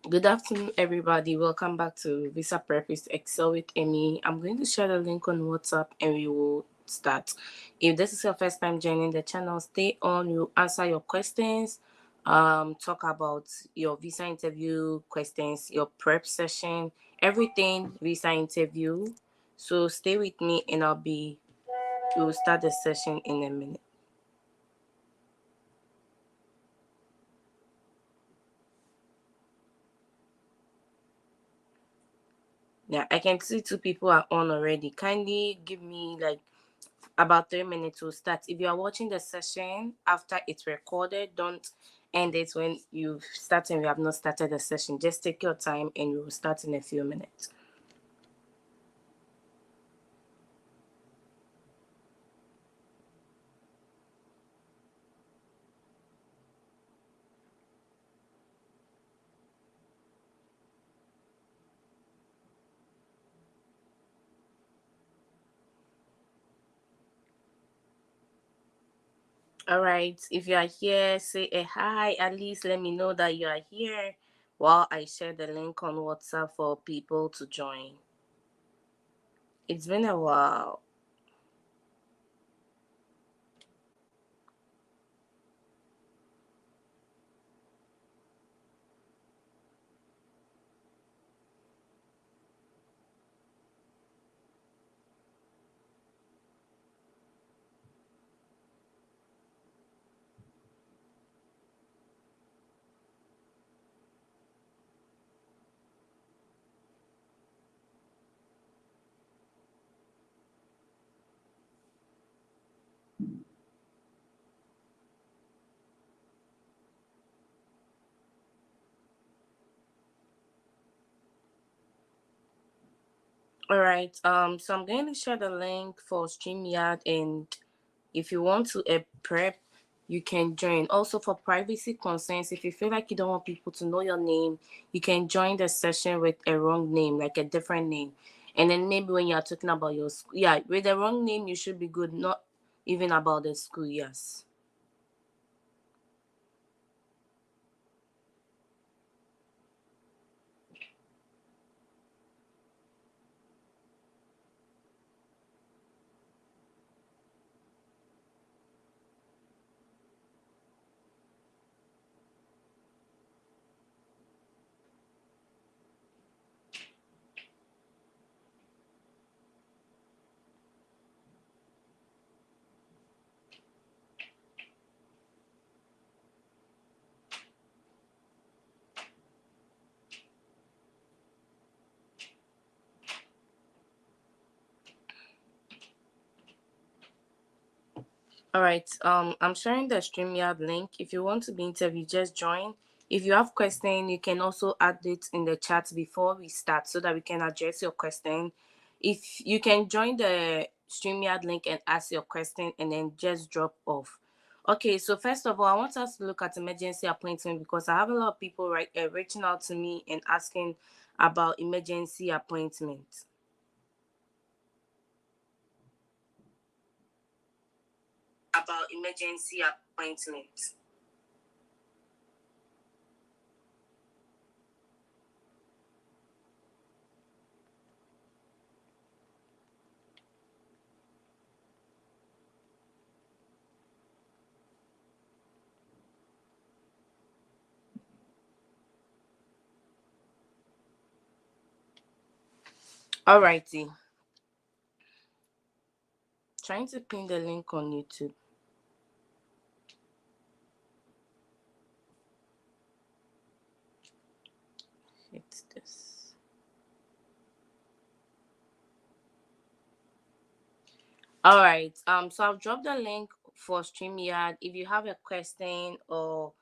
Good afternoon, everybody. Welcome back to Visa Prep with Excel with Amy. I'm going to share the link on WhatsApp and we will start. If this is your first time joining the channel, stay on. We'll answer your questions, talk about your visa interview questions, your prep session, everything visa interview. So stay with me and we'll start the session in a minute. Yeah, I can see two people are on already. Kindly give me like about 3 minutes to start. If you are watching the session after it's recorded, don't end it when you start and we have not started the session. Just take your time and we will start in a few minutes. All right, if you are here, say a hi. At least let me know that you are here while I share the link on WhatsApp for people to join. It's been a while. All right. So I'm going to share the link for StreamYard, and if you want to prep, you can join. Also, for privacy concerns, if you feel like you don't want people to know your name, you can join the session with a wrong name, like a different name. And then maybe when you are talking about your school, yeah, with the wrong name, you should be good. Not even about the school. Yes. All right. I'm sharing the StreamYard link. If you want to be interviewed, just join. If you have question, you can also add it in the chat before we start so that we can address your question. If you can join the StreamYard link and ask your question and then just drop off. Okay, so first of all, I want us to look at emergency appointment because I have a lot of people reaching out to me and asking about emergency appointments. About emergency appointments. Alrighty. Trying to pin the link on YouTube. It's this. All right. So I've dropped the link for StreamYard. If you have a question or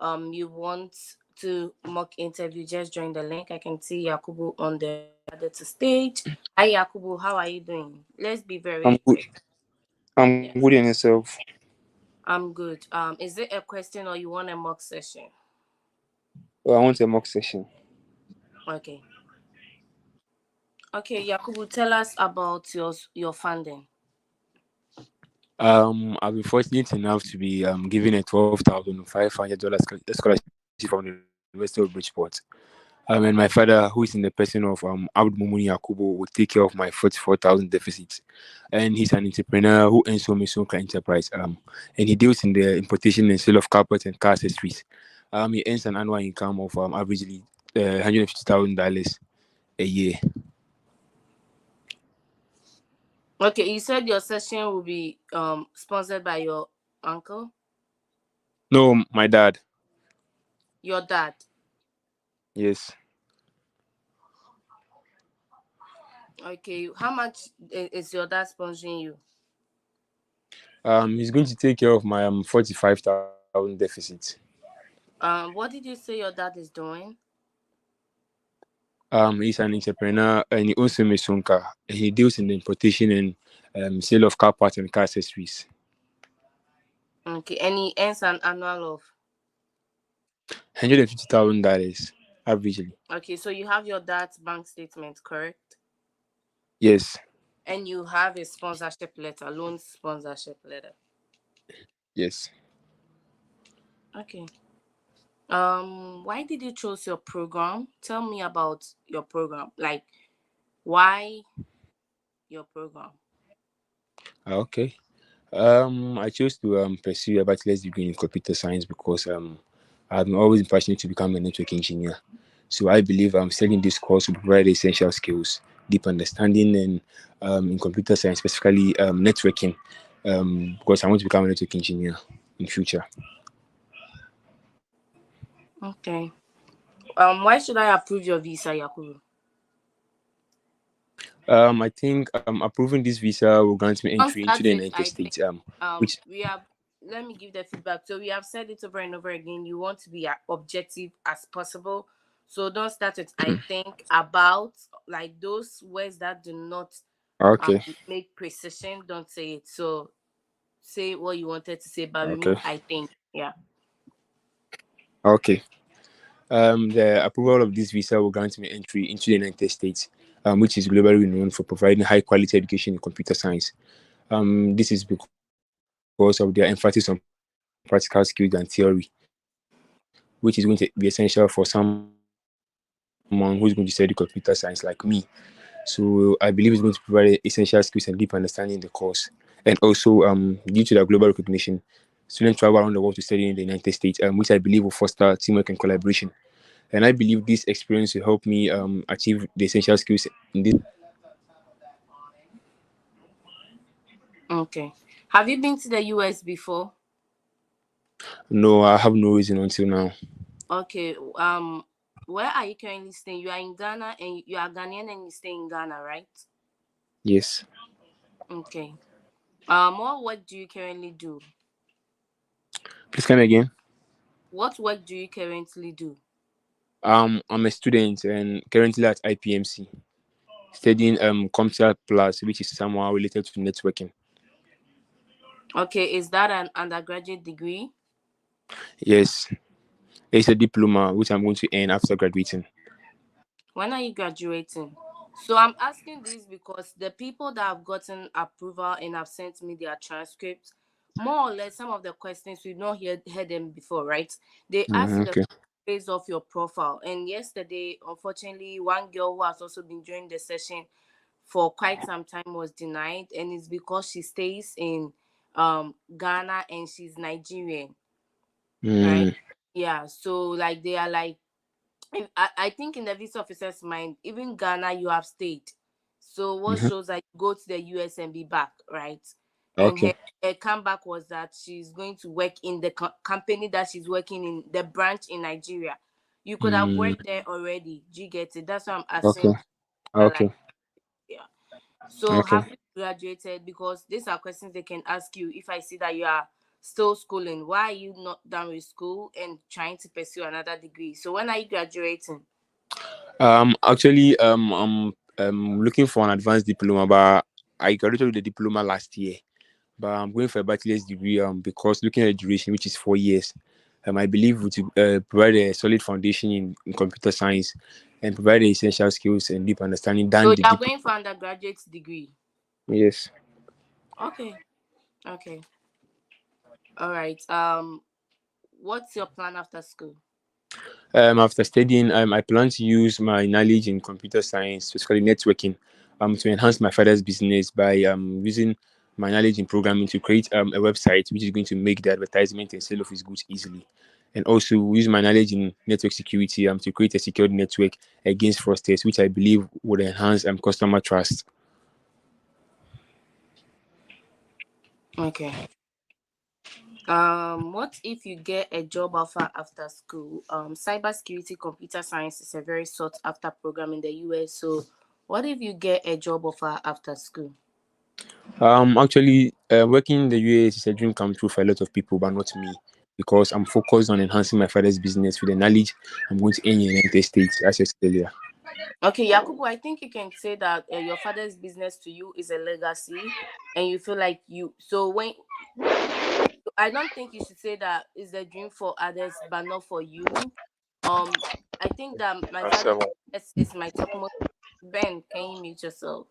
you want to mock interview, just join the link. I can see Yakubu on the other to stage. Hi Yakubu, how are you doing? Let's be I'm very good. I'm yeah. good in yourself. I'm good. Is it a question or you want a mock session? Oh, I want a mock session. Okay. Okay, Yakubu, tell us about your funding. I've been fortunate enough to be given a $12,500 scholarship from the university. University of Bridgeport. And my father, who is in the person of Abd Mumuni Yakubu, will take care of my 44,000 deficit. And he's an entrepreneur who owns home his own enterprise. And he deals in the importation and sale of carpets and car accessories. He earns an annual income of averagely $150,000 a year. Okay, you said your session will be sponsored by your uncle, No, my dad. your dad. Yes. Okay, how much is your dad sponsoring you? He's going to take care of my 45,000 deficit. What did you say your dad is doing? He's an entrepreneur and he owns a Sonka. He deals in the importation and sale of car parts and car accessories. Okay, and he earns an annual of. $150,000 averagely. Okay, so you have your dad's bank statement, correct? Yes. And you have a sponsorship letter, loan sponsorship letter. Yes. Okay. Why did you choose your program? Tell me about your program. Like, why your program? Okay. I chose to pursue a bachelor's degree in computer science because I've always been passionate to become a network engineer. So I believe studying this course will provide essential skills, deep understanding, and in computer science, specifically networking, because I want to become a network engineer in future. Okay. Why should I approve your visa, Yakubu? I think approving this visa will grant me Don't entry into start the it. United I think States. Which we have. Let me give the feedback. So we have said it over and over again. You want to be objective as possible. So don't start with I think about, like those words that do not okay, make precision. Don't say it. So say what you wanted to say, but okay, remove I think. Yeah. okay. The approval of this visa will grant me entry into the United States, which is globally renowned for providing high quality education in computer science. This is because of their emphasis on practical skills and theory, which is going to be essential for someone who's going to study computer science like me. So I believe it's going to provide essential skills and deep understanding in the course. And also, due to the global recognition, students travel around the world to study in the United States, which I believe will foster teamwork and collaboration. And I believe this experience will help me achieve the essential skills in this field. Okay. Have you been to the US before? No, I have no reason until now. Okay. Where are you currently staying? You are in Ghana and you are Ghanaian and you stay in Ghana, right? Yes. Okay. What work do you currently do? Please come again. What work do you currently do? I'm a student and currently at IPMC studying Computer Plus, which is somehow related to networking. Okay, is that an undergraduate degree? Yes, it's a diploma which I'm going to earn after graduating. When are you graduating? So I'm asking this because the people that have gotten approval and have sent me their transcripts, more or less, some of the questions we've not heard them before, right? They ask the Okay. based off your profile. And yesterday, unfortunately, one girl who has also been joining the session for quite some time was denied, and it's because she stays in Ghana and she's Nigerian, right? Mm, Yeah, so like they are like I think in the visa officer's mind, even Ghana, you have stayed. So what mhm. shows that you go to the US and be back, right? And Okay. her comeback was that she's going to work in the company that she's working in, the branch in Nigeria. You could have Mm, worked there already. Do you get it? That's why I'm okay. asking. Like, Okay. yeah. So Okay. have you graduated? Because these are questions they can ask you if I see that you are still schooling. Why are you not done with school and trying to pursue another degree? So when are you graduating? Actually, I'm looking for an advanced diploma, but I graduated with the diploma last year. But I'm going for a bachelor's degree because looking at the duration, which is 4 years, I believe would provide a solid foundation in computer science and provide the essential skills and deep understanding So than you the are diploma. going for undergraduate degree. Yes. Okay. Okay. All right. What's your plan after school? After studying, I plan to use my knowledge in computer science, specifically networking, to enhance my father's business by using my knowledge in programming to create a website which is going to make the advertisement and sale of his goods easily, and also use my knowledge in network security to create a secured network against fraudsters, which I believe would enhance customer trust. Okay. What if you get a job offer after school? Cybersecurity computer science is a very sought after program in the US. So, what if you get a job offer after school? Actually, working in the US is a dream come true for a lot of people, but not me, because I'm focused on enhancing my father's business with the knowledge I'm going to earn in the United States, as I said earlier. Okay, Yakubu, I think you can say that your father's business to you is a legacy, and you feel like you. So when I don't think you should say that is a dream for others, but not for you. Um, I think that my father's business is my topmost. Ben, can you mute yourself?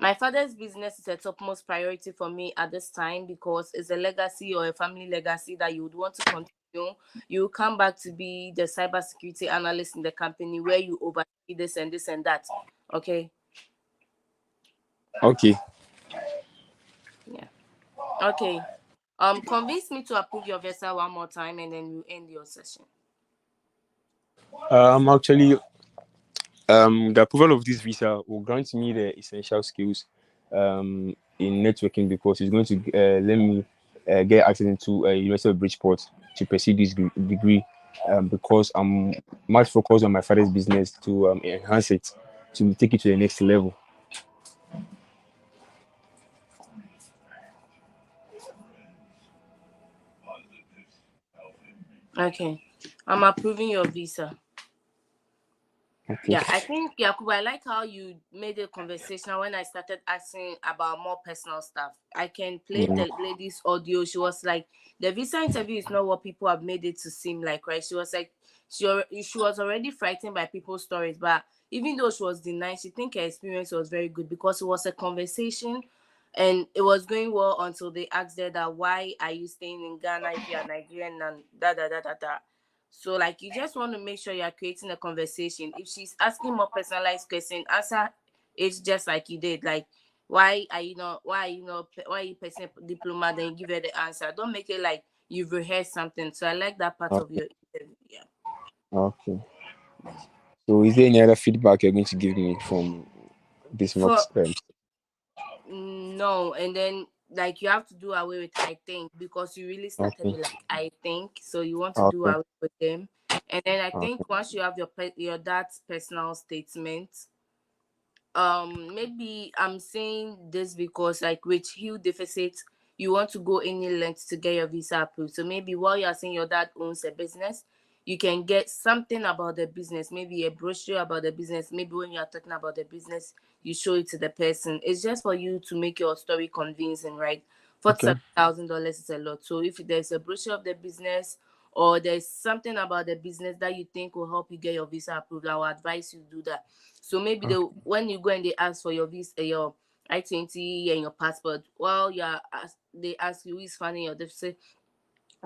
My father's business is a topmost priority for me at this time because it's a legacy or a family legacy that you would want to continue. You will come back to be the cybersecurity analyst in the company where you oversee this and that. Okay. Okay. Yeah. Okay. Convince me to approve your visa one more time and then you end your session. Actually, the approval of this visa will grant me the essential skills in networking because it's going to let me get access into University of Bridgeport to pursue this degree because I'm much focused on my father's business to enhance it, to take it to the next level. Okay. I'm approving your visa. Okay. Yeah, I think Yakubu, I like how you made it conversational when I started asking about more personal stuff. I can play Yeah. the lady's audio. She was like, the visa interview is not what people have made it to seem like, right? She was like, she was already frightened by people's stories, but even though she was denied, she think her experience was very good because it was a conversation and it was going well until they asked her that why are you staying in Ghana if you are Nigerian and da da da da da. So like you just want to make sure you are creating a conversation. If she's asking more personalized question, answer it just like you did. Like why are you pursuing diploma? Then you give her the answer. Don't make it like you've rehearsed something. So I like that part of Okay. your interview. Yeah. Okay. So, is there any other feedback you're going to give me from this mock? For no, and then like you have to do away with I think because you really started Okay. with like I think. So you want to do Okay. away with them. And then I Okay. think once you have your dad's personal statement, maybe I'm saying this because like with huge deficit you want to go any length to get your visa approved, so maybe while you're saying your dad owns a business you can get something about the business, maybe a brochure about the business. Maybe when you're talking about the business you show it to the person. It's just for you to make your story convincing, right? Okay. $47,000 is a lot, so if there's a brochure of the business or there's something about the business that you think will help you get your visa approved, I will advise you do that. So maybe they when you go and they ask for your visa, your I-20 and your passport, well, they ask you who is funding your deficit.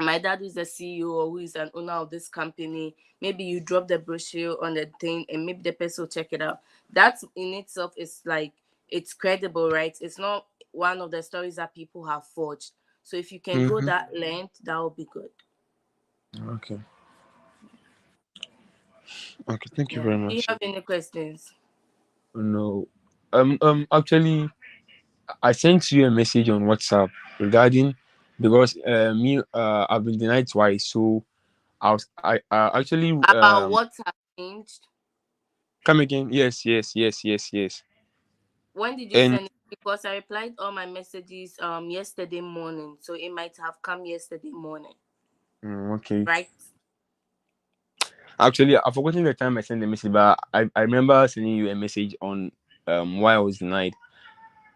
My dad is the CEO or who is an owner of this company. Maybe you drop the brochure on the thing and maybe the person will check it out. That in itself is like it's credible, right? It's not one of the stories that people have forged. So if you can go Mm-hmm. that length, that will be good. Okay. Okay. Thank you Yeah. very Do you much. have any questions? No. Actually, I sent you a message on WhatsApp regarding because I've been denied twice. So I actually About what has changed? come again. Yes, yes, yes, yes, yes. When did you And send it? Because I replied all my messages yesterday morning, so it might have come yesterday morning, okay. right? Actually, I've forgotten the time I sent the message, but I remember sending you a message on why I was denied.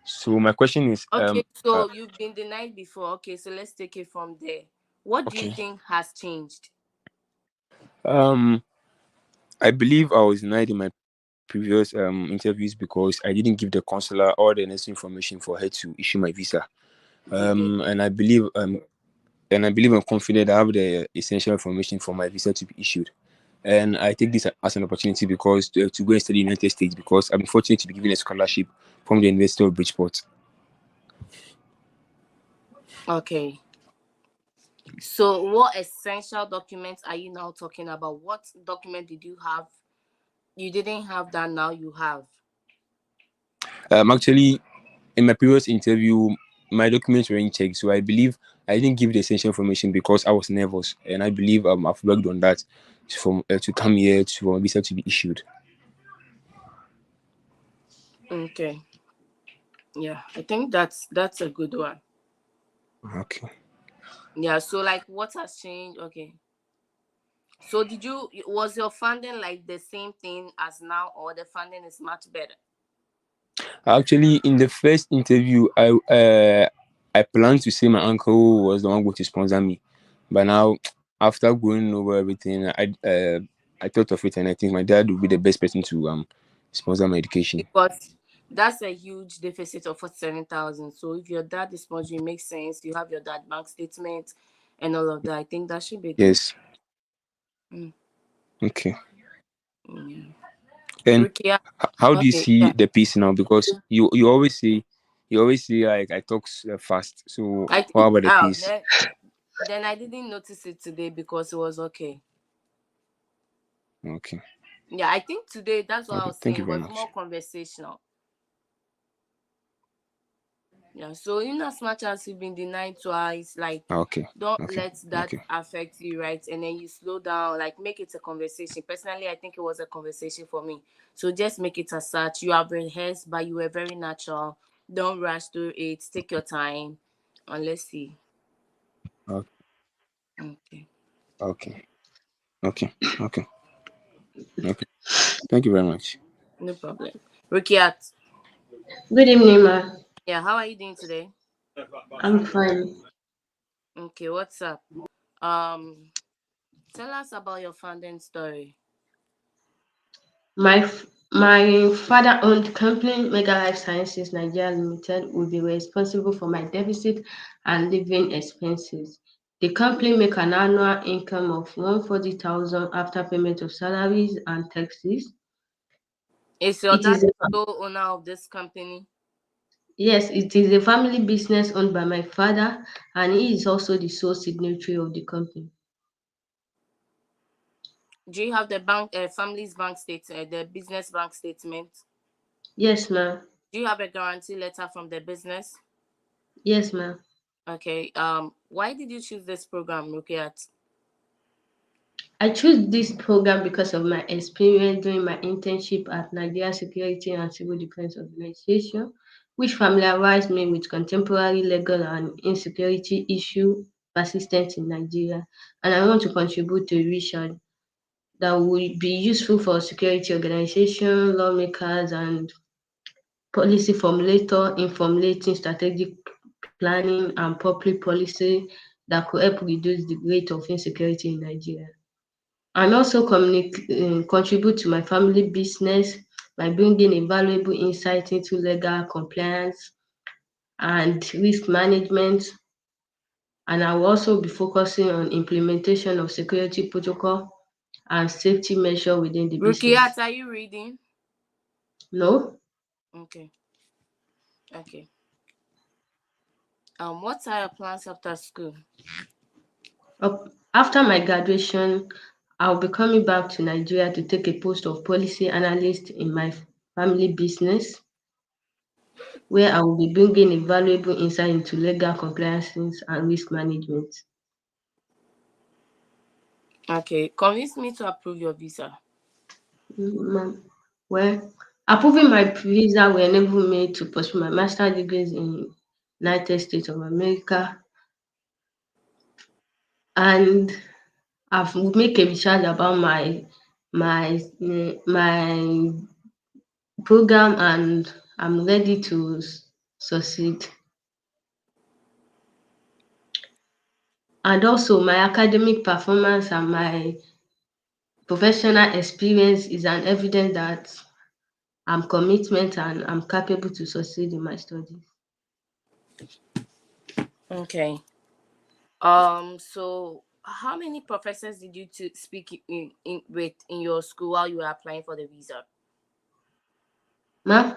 So my question is Okay, so you've been denied before. Okay, so let's take it from there. What do you okay. think has changed? Um I believe I was denied in my previous interviews because I didn't give the consular all the necessary information for her to issue my visa. You did. And I believe and I believe I'm confident I have the essential information for my visa to be issued. And I take this as an opportunity because to go and study in the United States, because I'm fortunate to be given a scholarship from the University of Bridgeport. Okay. So, what essential documents are you now talking about? What document did you have? You didn't have that, now you have. Actually, in my previous interview, my documents were in check, so I believe I didn't give the essential information because I was nervous, and I believe I've worked on that to come here for my visa to be issued. Okay. Yeah, I think that's a good one. Okay. Yeah, so like what has changed? Okay. So was your funding like the same thing as now, or the funding is much better? Actually, in the first interview, I planned to say my uncle was the one going to sponsor me, but now after going over everything, I thought of it, and I think my dad would be the best person to sponsor my education. Because that's a huge deficit of 47,000. So if your dad is sponsoring, it makes sense. You have your dad bank statement and all of that. I think that should be good. Yes. Mm. Okay. Mm. And Rukia, how do you okay, see yeah. the piece now? Because you always say like I talk fast. So I what think about the oh piece? then I didn't notice it today because it was okay. Okay. Yeah, I think today that's what I Okay. was Thank saying you very was much. more conversational. Yeah, so in as much as you've been denied twice, like Okay. don't Okay. let that Okay. affect you, right? And then you slow down, like make it a conversation. Personally, I think it was a conversation for me. So just make it as such. You have rehearsed, but you were very natural. Don't rush through it. Take your time. And let's see. Okay. Okay. Okay. Okay. Okay. Okay. Thank you very much. No problem. Rukiat, Good evening, ma. yeah, how are you doing today? I'm fine. Okay, what's up? Um, Tell us about your funding story. My father-owned company, Mega Life Sciences Nigeria Limited, will be responsible for my deficit and living expenses. The company make an annual income of 140,000 after payment of salaries and taxes. Is your It dad is a, the sole owner of this company? yes, it is a family business owned by my father, and he is also the sole signatory of the company. Do you have the family's bank statement, the business bank statement? Yes, ma'am. Do you have a guarantee letter from the business? Yes, ma'am. Okay. Why did you choose this program, Rukiat? I chose this program because of my experience during my internship at Nigeria Security and Civil Defense Organization, which familiarized me with contemporary legal and insecurity issues persistent in Nigeria. And I want to contribute to research that will be useful for security organization, lawmakers, and policy formulator in formulating strategic planning and public policy that could help reduce the rate of insecurity in Nigeria and also contribute to my family business by bringing a valuable insight into legal compliance and risk management. And I will also be focusing on implementation of security protocol and safety measure within the business. Rukiat, are you reading? No, Okay. Okay. What are your plans after school? after my graduation, I'll be coming back to Nigeria to take a post of policy analyst in my family business where I will be bringing a valuable insight into legal compliances and risk management. Okay. Convince me to approve your visa. Ma'am, well, approving my visa will enable me to pursue my master's degrees in United States of America, and I've make a research about my program, and I'm ready to succeed. And also, my academic performance and my professional experience is an evidence that I'm commitment and I'm capable to succeed in my studies. Okay. So how many professors did you to speak in with in your school while you were applying for the visa? Ma?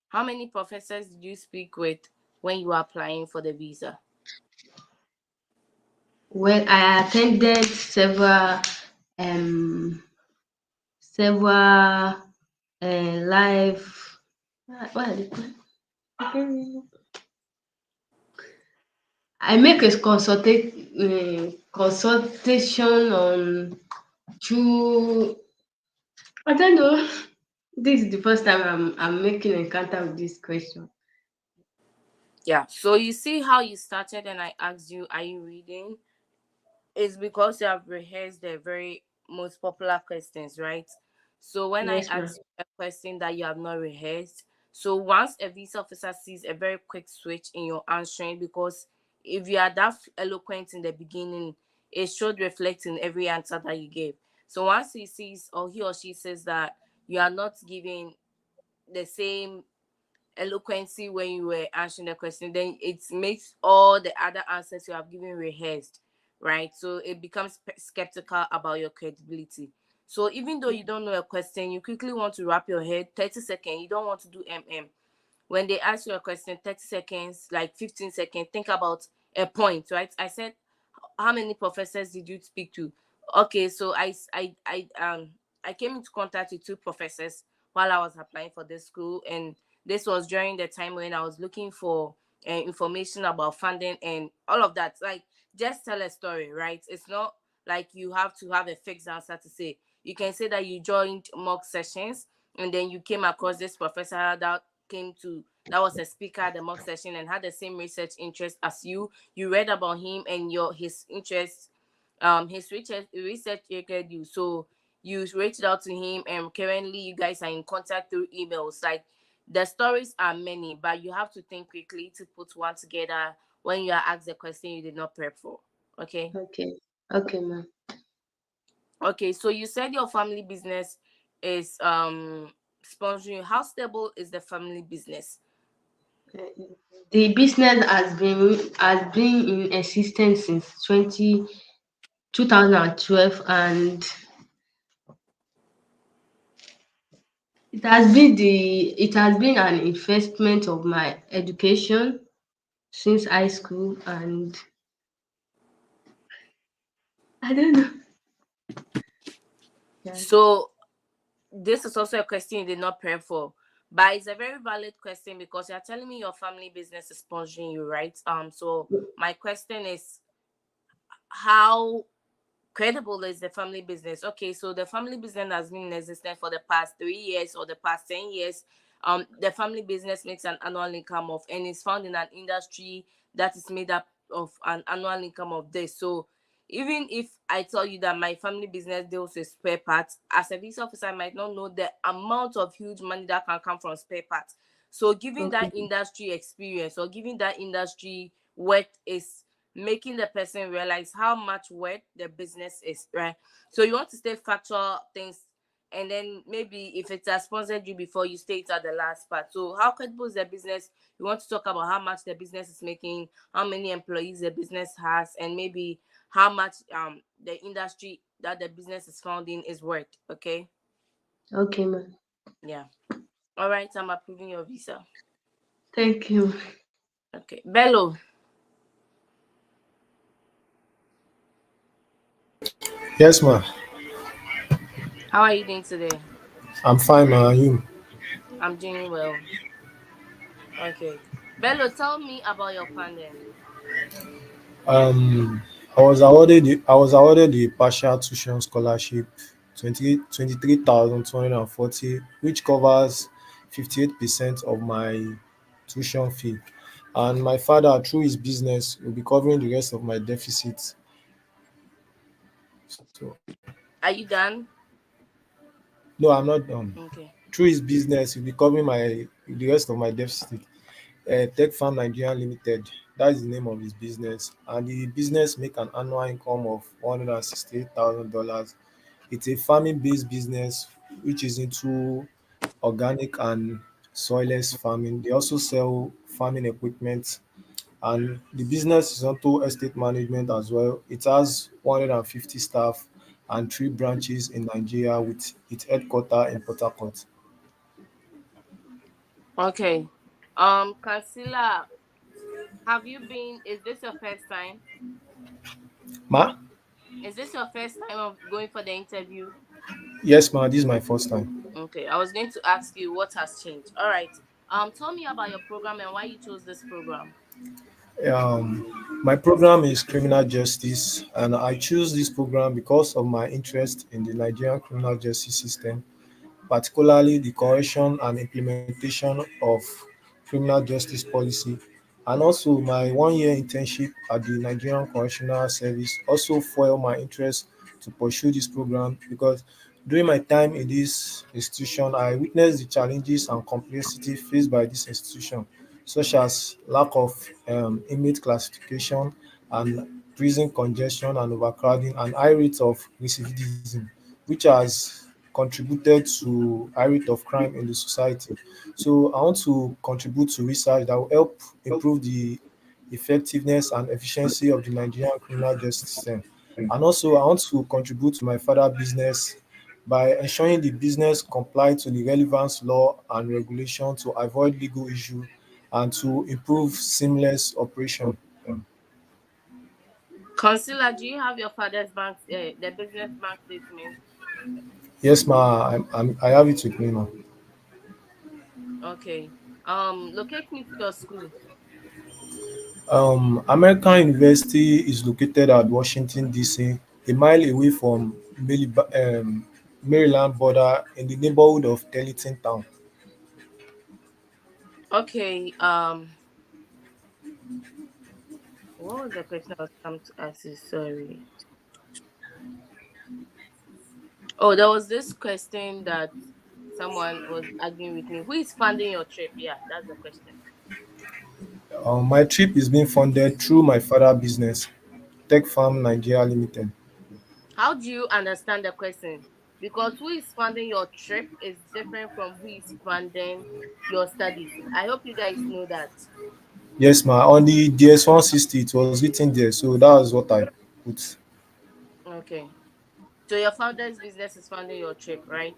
How many professors did you speak with when you were applying for the visa? Well, I attended um several live what are they called? I make a consultation on through I don't know. This is the first time I'm making encounter with this question. Yeah. So you see how you started and I asked you, are you reading? It's because you have rehearsed the very most popular questions, right? So when I Yes, ma'am. ask you a question that you have not rehearsed, so once a visa officer sees a very quick switch in your answering, because if you are that eloquent in the beginning, it should reflect in every answer that you gave. So once he sees or he or she says that you are not giving the same eloquency when you were answering the question, then it makes all the other answers you have given rehearsed, right? So it becomes skeptical about your credibility. So even though you don't know a question, you quickly want to wrap your head 30 seconds. You don't want to do when they ask you a question, 30 seconds, like 15 seconds, think about a point, right? I said, how many professors did you speak to? Okay, so I came into contact with two professors while I was applying for this school, and this was during the time when I was looking for information about funding and all of that. Like, just tell a story, right? It's not like you have to have a fixed answer to say. You can say that you joined mock sessions and then you came across this professor that was a speaker at the mock session and had the same research interest as you read about him and his interest his research triggered you, so you reached out to him and currently you guys are in contact through emails. Like, the stories are many, but you have to think quickly to put one together when you are asked a question you did not prep for. Okay. Okay. Okay, ma'am. Okay, so you said your family business is sponsoring you. How stable is the family business? The business has been in existence since 2012, and it has been an investment of my education since high school, and I don't know. Yeah. So this is also a question you did not prep for, but it's a very valid question because you're telling me your family business is sponsoring you, right? So my question is, how credible is the family business? Okay, so the family business has been in existence for the past 3 years or the past 10 years. The family business makes an annual income of, and is found in an industry that is made up of an annual income of this. So even if I tell you that my family business deals with spare parts, as a visa officer, I might not know the amount of huge money that can come from spare parts. So giving Okay. that industry experience or giving that industry work is making the person realize how much work the business is, right? So you want to stay factual things, and then maybe if it has sponsored you before, you stay it at the last part. So how credible is the business? You want to talk about how much the business is making, how many employees the business has, and maybe how much the industry that the business is found in is worth. Okay. Okay, ma'am. Yeah. All right, I'm approving your visa. Thank you. Okay, Bello, Yes, ma. how are you doing today? I'm fine, ma. And you? I'm doing well. Okay, Bello, tell me about your pandemic. I was awarded the partial tuition scholarship, 23,240, which covers 58% of my tuition fee. And my father, through his business, will be covering the rest of my deficit. So, Are you done? no, I'm not done. Okay. Through his business, he'll be covering the rest of my deficit. Tech Farm Nigeria Limited. That is the name of his business, and the business make an annual income of $168,000. It's a farming-based business which is into organic and soilless farming. They also sell farming equipment and the business is onto estate management as well. It has 150 staff and 3 branches in Nigeria with its headquarters in Port Harcourt. Okay. Kansilla, have you been? Is this your first time? Ma? Is this your first time of going for the interview? Yes, ma, this is my first time. Okay. I was going to ask you what has changed. All right. Tell me about your program and why you chose this program. My program is criminal justice, and I choose this program because of my interest in the Nigerian criminal justice system, particularly the correction and implementation of criminal justice policy. And also, my 1 year internship at the Nigerian Correctional Service also fueled my interest to pursue this program because during my time in this institution, I witnessed the challenges and complexity faced by this institution, such as lack of inmate classification and prison congestion and overcrowding and high rates of recidivism, which has contributed to high rate of crime in the society. So I want to contribute to research that will help improve the effectiveness and efficiency of the Nigerian criminal justice system. And also I want to contribute to my further business by ensuring the business comply to the relevant law and regulation to avoid legal issue and to improve seamless operation. Consular, do you have your father's bank, the business bank statement? Yes, ma, I have it with me, ma. Okay. Locate me to your school. American University is located at Washington, D.C., a mile away from Maryland border in the neighborhood of Tarleton Town. Okay. What was the question I was coming to ask you? Sorry. Oh, there was this question that someone was arguing with me. Who is funding your trip? Yeah, that's the question. My trip is being funded through my father business, Tech Farm Nigeria Limited. How do you understand the question? Because who is funding your trip is different from who is funding your studies. I hope you guys know that. Yes, ma. On the DS-160, it was written there, so that was what I put. Okay. So your father's business is funding your trip, right?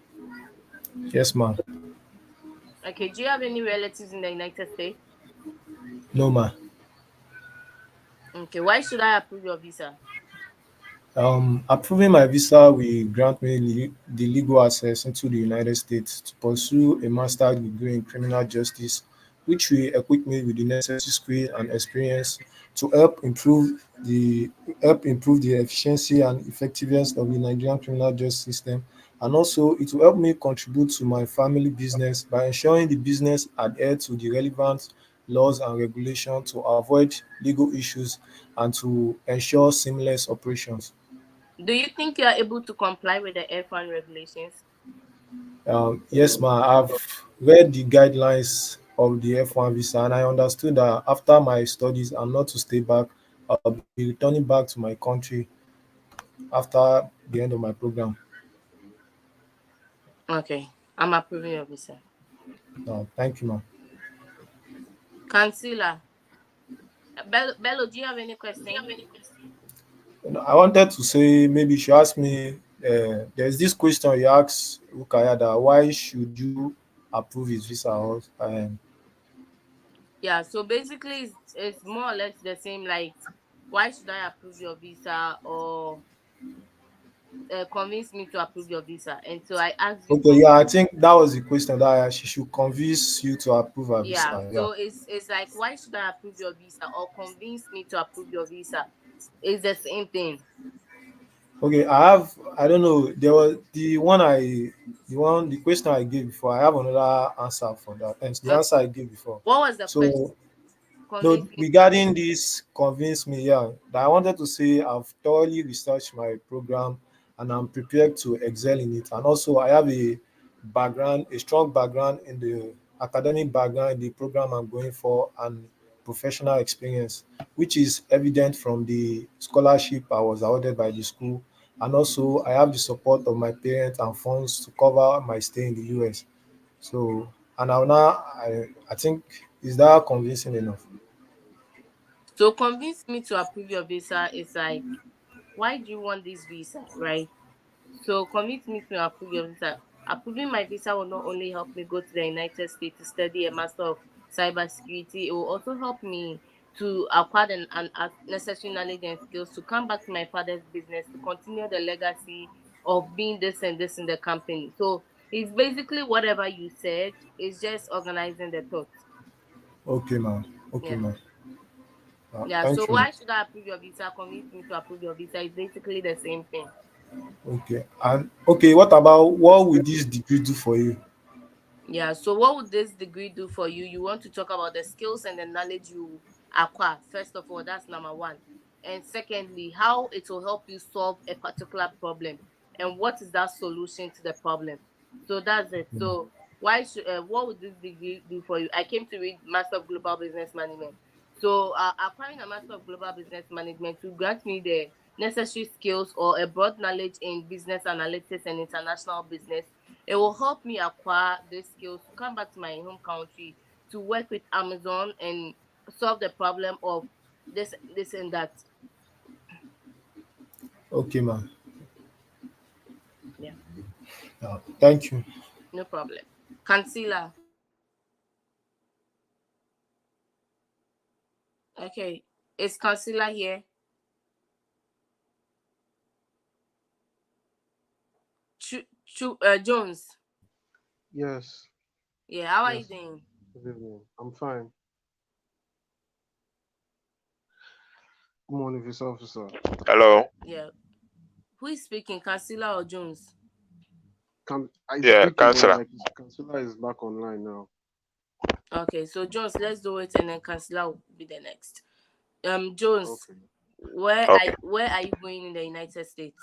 Yes, ma. Okay. Do you have any relatives in the United States? No, ma. Okay. Why should I approve your visa? Approving my visa will grant me the legal access into the United States to pursue a master's degree in criminal justice, which will equip me with the necessary skill and experience to help improve the efficiency and effectiveness of the Nigerian criminal justice system. And also, it will help me contribute to my family business by ensuring the business adhere to the relevant laws and regulations to avoid legal issues and to ensure seamless operations. Do you think you are able to comply with the F1 regulations? Yes, ma. I've read the guidelines of the F1 visa, and I understood that after my studies, I'm not to stay back. I'll be returning back to my country after the end of my program. Okay. I'm approving your visa. Thank you, ma. Kansilla. Bello, do you have any question? I wanted to say maybe she asked me. There's this question you asked Rukaya that why should you approve his visa? Yeah, so basically it's more or less the same, like why should I approve your visa or convince me to approve your visa? And so I asked you Okay, for, yeah, I think that was the question that she should convince you to approve her yeah, visa. Yeah. so it's like why should I approve your visa or convince me to approve your visa? It's the same thing. Okay, I don't know. There was the question I gave before. I have another answer for that. And the Okay. answer I gave before. What was the question? So no, Convince me. regarding this convince me, yeah, that I wanted to say I've thoroughly researched my program and I'm prepared to excel in it. And also I have a strong background in the academic background in the program I'm going for and professional experience, which is evident from the scholarship I was awarded by the school. And also I have the support of my parents and funds to cover my stay in the US. So and I think is that convincing enough? So convince me to approve your visa is like, why do you want this visa, right? So convince me to approve your visa. Approving my visa will not only help me go to the United States to study a master of cybersecurity, it will also help me to acquire an necessary knowledge and skills to come back to my father's business to continue the legacy of being this and this in the company. So it's basically whatever you said. It's just organizing the thoughts. Okay, man. Okay, Yeah. man. Yeah. So Thank you. why should I approve your visa? Convince me to approve your visa. It's basically the same thing. Okay. And okay, what will this degree do for you? Yeah, so what would this degree do for you? You want to talk about the skills and the knowledge you acquire. First of all, that's number one. And secondly, how it will help you solve a particular problem and what is that solution to the problem. So that's it. So what would this degree do for you? I came to read Master of Global Business Management. So acquiring a Master of Global Business Management will grant me the necessary skills or a broad knowledge in business analytics and international business. It will help me acquire these skills to come back to my home country to work with Amazon and solve the problem of this and that. Okay, man. Yeah, Thank you. no problem. Kansilla. Okay. Is Kansilla here? Jones. Yes, Yeah, how are you yes. doing? Good evening. I'm fine. Good morning, visa officer. Hello. Yeah. Who is speaking, Kansilla or Jones? I Yeah, speaking, but Kansala. like Kansilla is back online now. Okay, so Jones, let's do it and then Kansilla will be the next. Jones, Okay. Okay. where are you going in the United States?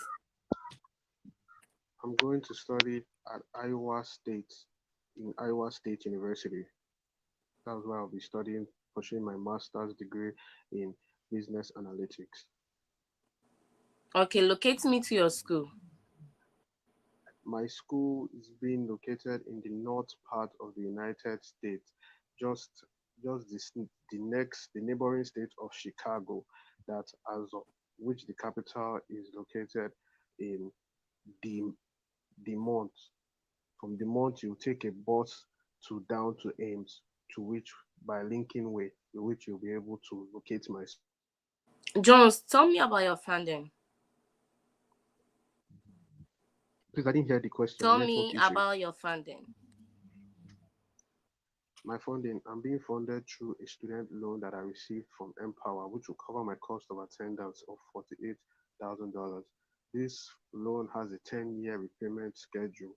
I'm going to study at Iowa State in Iowa State University. That's where I'll be studying, pursuing my master's degree in business analytics. Okay, locate me to your school. My school is being located in the north part of the United States, just the neighboring state of Chicago, that as of which the capital is located in the the Mont. From the Mont, you take a bus to down to Ames, to which by Lincoln Way, to which you'll be able to locate my. Jones, tell me about your funding. Please, I didn't hear the question. Tell Network me issue. about your funding. My funding, I'm being funded through a student loan that I received from Empower, which will cover my cost of attendance of $48,000. This loan has a 10-year repayment schedule.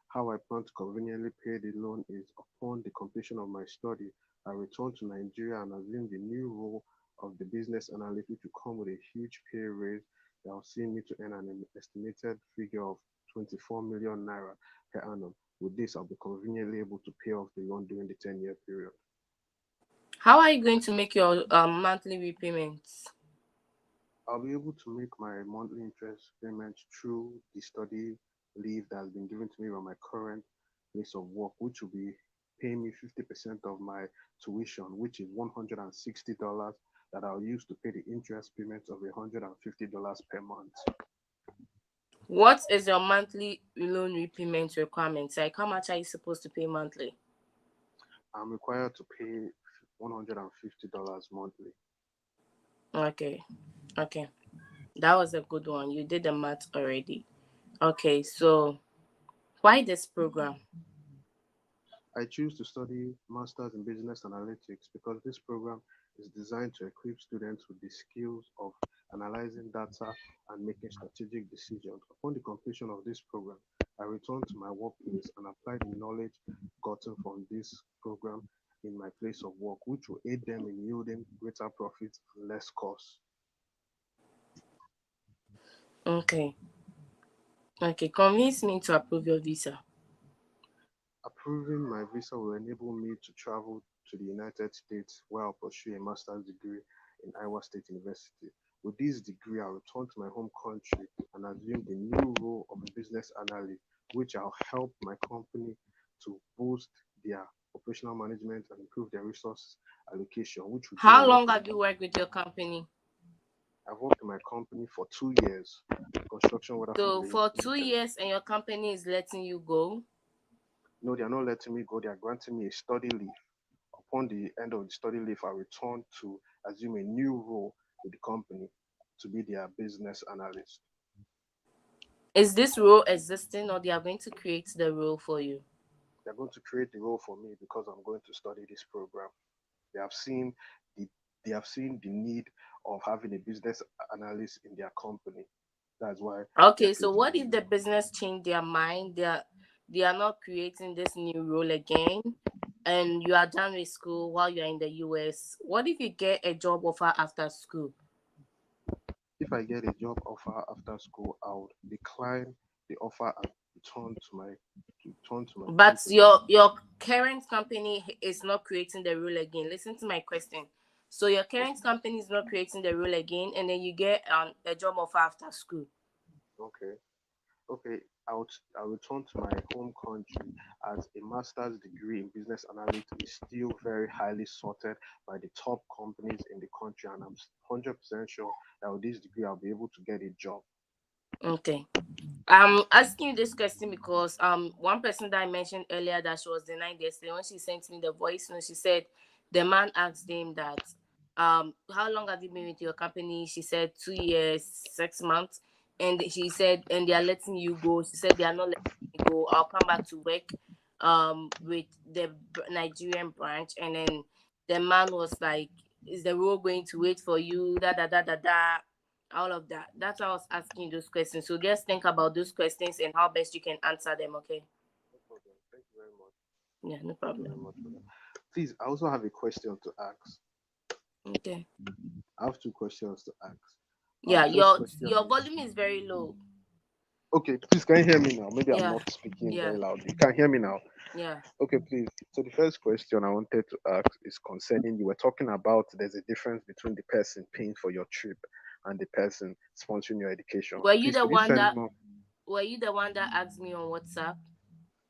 How I plan to conveniently pay the loan is upon the completion of my study, I return to Nigeria and assume the new role of the business analyst, which will come with a huge pay raise that will see me to earn an estimated figure of 24 million naira per annum. With this, I'll be conveniently able to pay off the loan during the 10-year period. How are you going to make your monthly repayments? I'll be able to make my monthly interest payments through the study leave that has been given to me by my current place of work, which will be paying me 50% of my tuition, which is $160 that I'll use to pay the interest payments of $150 per month. What is your monthly loan repayment requirements? Like, how much are you supposed to pay monthly? I'm required to pay $150 monthly. Okay, okay. That was a good one. You did the math already. Okay, so why this program? I choose to study Masters in Business Analytics because this program is designed to equip students with the skills of analyzing data and making strategic decisions. Upon the completion of this program, I return to my workplace and apply the knowledge gotten from this program in my place of work, which will aid them in yielding greater profits and less costs. Okay, okay. Convince me to approve your visa. Approving my visa will enable me to travel to the United States where I'll pursue a master's degree in Iowa State University. With this degree, I'll return to my home country and assume the new role of a business analyst, which I'll help my company to boost their operational management and improve their resource allocation, which would do a How lot long of. have you worked with your company? I've worked in my company for 2 years, construction water So foundation for two limited. years, and your company is letting you go. No, they are not letting me go. They are granting me a study leave. Upon the end of the study leave, I return to assume a new role with the company to be their business analyst. Is this role existing, or they are going to create the role for you? They're going to create the role for me because I'm going to study this program. They have seen the they have seen the need of having a business analyst in their company. That's why they are Okay, so creating what this if the role. business change their mind? They are not creating this new role again, and you are done with school while you're in the US. What if you get a job offer after school? If I get a job offer after school, I would decline the offer and return to my But company. your current company is not creating the rule again. Listen to my question. So your current company is not creating the rule again, and then you get a job offer after school. Okay. Okay, I'll return to my home country as a master's degree in business analytics is still very highly sorted by the top companies in the country, and I'm 100% sure that with this degree I'll be able to get a job. Okay. I'm asking you this question because one person that I mentioned earlier that she was denied yesterday, when she sent me the voice note, she said the man asked him that how long have you been with your company? She said 2 years, 6 months, and she said and they are letting you go. She said they are not letting me go. I'll come back to work with the Nigerian branch, and then the man was like, is the role going to wait for you? Da da da da da, all of that. That's why I was asking those questions. So just think about those questions and how best you can answer them. Okay. No problem. Thank you very much. Yeah, no Thank you very problem. much for that. Please, I also have a question to ask. Okay. I have two questions to ask. Yeah, First your question is volume is very low. okay. Please, can you hear me now? Maybe I'm Yeah, not speaking yeah, very loud. You can hear me now. yeah. Okay, please. So the first question I wanted to ask is concerning you were talking about there's a difference between the person paying for your trip and the person sponsoring your education. Were you Please, the could you one send that more? were you the one that asked me on WhatsApp?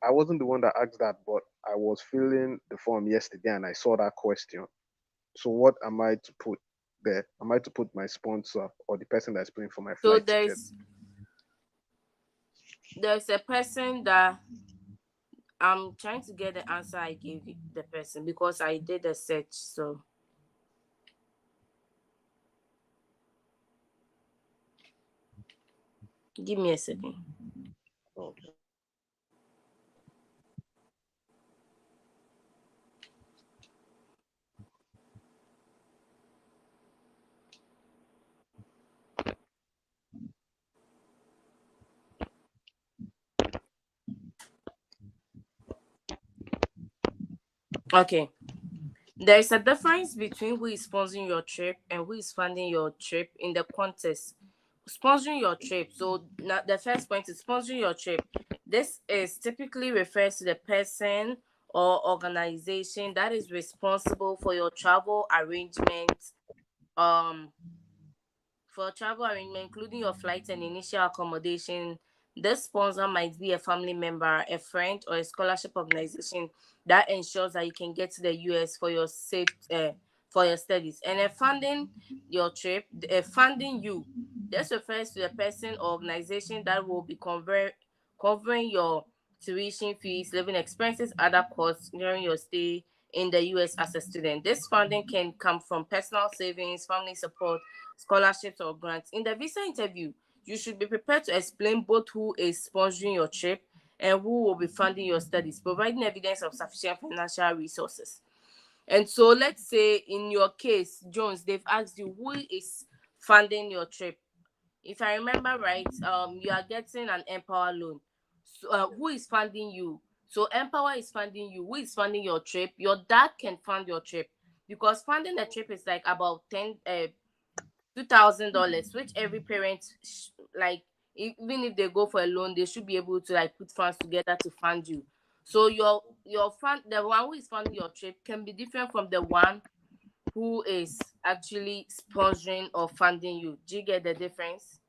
I wasn't the one that asked that, but I was filling the form yesterday and I saw that question. So what am I to put there? Am I to put my sponsor or the person that's paying for my So flight ticket? there's a person that I'm trying to get the answer I gave the person because I did a search. So give me a second. Okay. Okay. There is a difference between who is sponsoring your trip and who is funding your trip in the context. Sponsoring your trip. So now the first point is sponsoring your trip. This is typically refers to the person or organization that is responsible for your travel arrangement, um for travel arrangement, including your flights and initial accommodation. This sponsor might be a family member, a friend, or a scholarship organization that ensures that you can get to the US for your for your studies. And funding your trip, funding you. This refers to the person or organization that will be covering your tuition fees, living expenses, other costs during your stay in the US as a student. This funding can come from personal savings, family support, scholarships, or grants. In the visa interview, you should be prepared to explain both who is sponsoring your trip and who will be funding your studies, providing evidence of sufficient financial resources. And so, let's say in your case, Jones, they've asked you who is funding your trip. If I remember right, you are getting an Empower loan. So, who is funding you? So Empower is funding you. Who is funding your trip? Your dad can fund your trip because funding the trip is like about $2,000, which every parent like even if they go for a loan, they should be able to like put funds together to fund you. So your fund, the one who is funding your trip, can be different from the one who is actually sponsoring or funding you. Do you get the difference?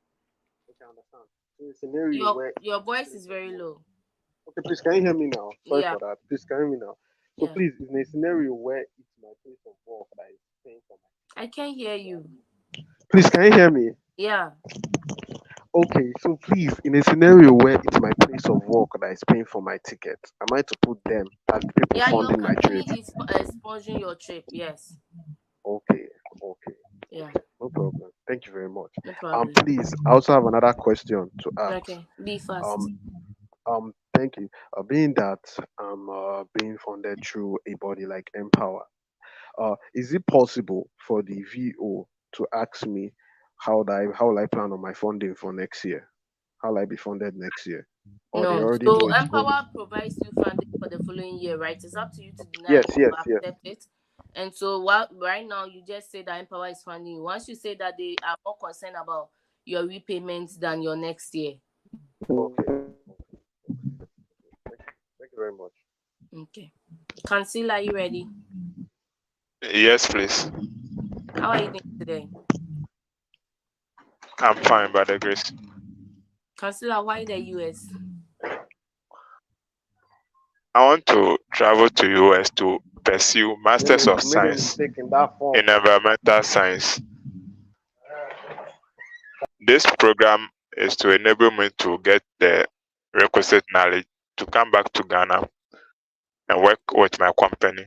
Okay, I understand. So a scenario Your where your voice is very low. okay, please can you hear me now? Sorry Yeah, for that. Please can you hear me now? So Yeah. please, in a scenario where it's my place of work that is paying for my I can't hear you. please, can you hear me? Yeah. Okay, so please, in a scenario where it's my place of work that is paying for my ticket, am I to put them as the people Yeah, your funding my trip? company is sponsoring your trip. Yes. Okay, okay, Yeah. okay, no problem. Thank you very much. No problem. Please, I also have another question to ask. Okay. Be fast. Um, thank you. Being that I'm being funded through a body like Empower, is it possible for the VO to ask me how will I plan on my funding for next year? How will I be funded next year? Or they No. already know So it's going to Empower provides you funding for the following year, right? It's up to you to deny yes, it yes, or yes. accept it. And so while right now you just say that Empower is funding you. Once you say that they are more concerned about your repayments than your next year. Okay. Thank you very much. Okay. Kansilla, are you ready? Yes, please. How are you doing today? I'm fine by the grace. Kansilla, why the US? I want to travel to US to pursue Masters of You made a Science mistake in that form. in Environmental Science. This program is to enable me to get the requisite knowledge to come back to Ghana and work with my company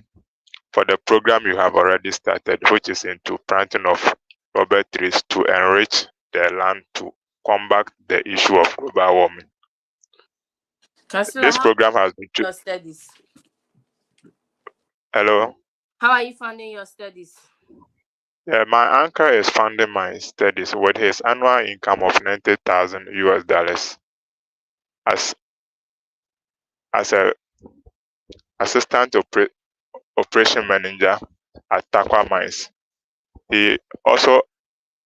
for the program you have already started, which is into planting of rubber trees to enrich the land to combat the issue of global warming. Kansilla, This how program has been. your studies? Hello. How are you funding your studies? Yeah, my uncle is funding my studies with his annual income of $90,000 as a assistant operation manager at Takwa Mines. He also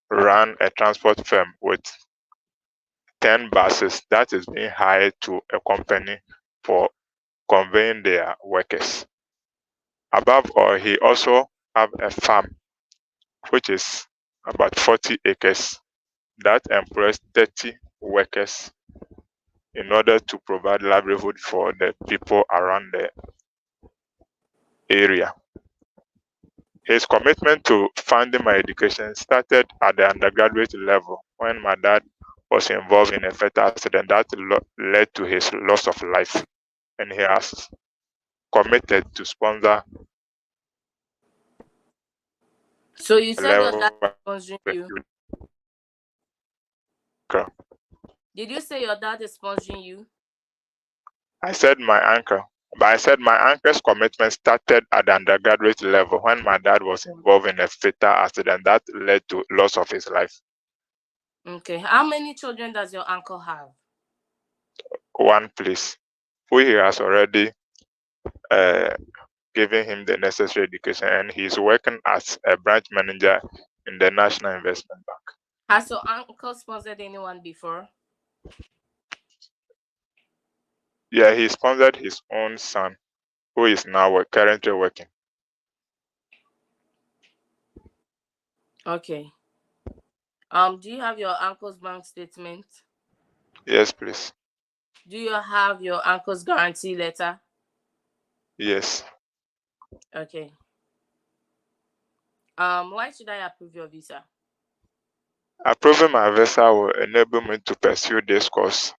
ran a transport firm with 10 buses that is being hired to a company for conveying their workers. Above all, he also have a farm which is about 40 acres that employs 30 workers in order to provide livelihood for the people around the area. His commitment to funding my education started at the undergraduate level when my dad was involved in a fatal accident that led to his loss of life, and he has committed to sponsor So you a said your level dad is sponsoring you. Did you say your dad is sponsoring you? I said my uncle, but I said my uncle's commitment started at the undergraduate level when my dad was involved in a fatal accident that led to loss of his life. Okay. How many children does your uncle have? One, please, who he has already uh, given him the necessary education, and he's working as a branch manager in the National Investment Bank. Has your uncle sponsored anyone before? Yeah, he sponsored his own son, who is now currently working. Okay. Do you have your uncle's bank statement? Yes, please. Do you have your uncle's guarantee letter? Yes. Okay. Why should I approve your visa? Approving my visa will enable me to pursue this course,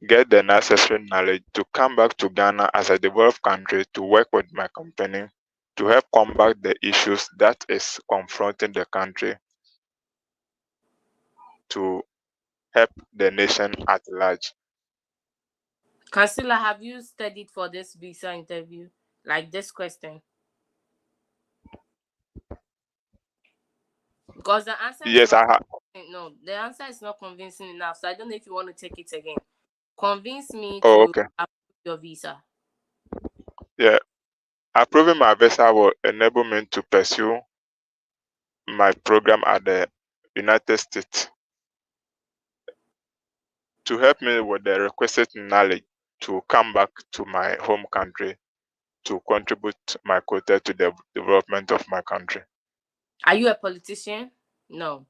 get the necessary knowledge to come back to Ghana as a developed country to work with my company to help combat the issues that is confronting the country, to help the nation at large. Kansilla, have you studied for this visa interview? Like this question? Because the answer is Yes, not I have. no, the answer is not convincing enough. So I don't know if you want to take it again. Convince me Oh, to okay. approve your visa. Yeah. Approving my visa will enable me to pursue my program at the United States to help me with the requisite knowledge to come back to my home country to contribute my quota to the development of my country. Are you a politician? No.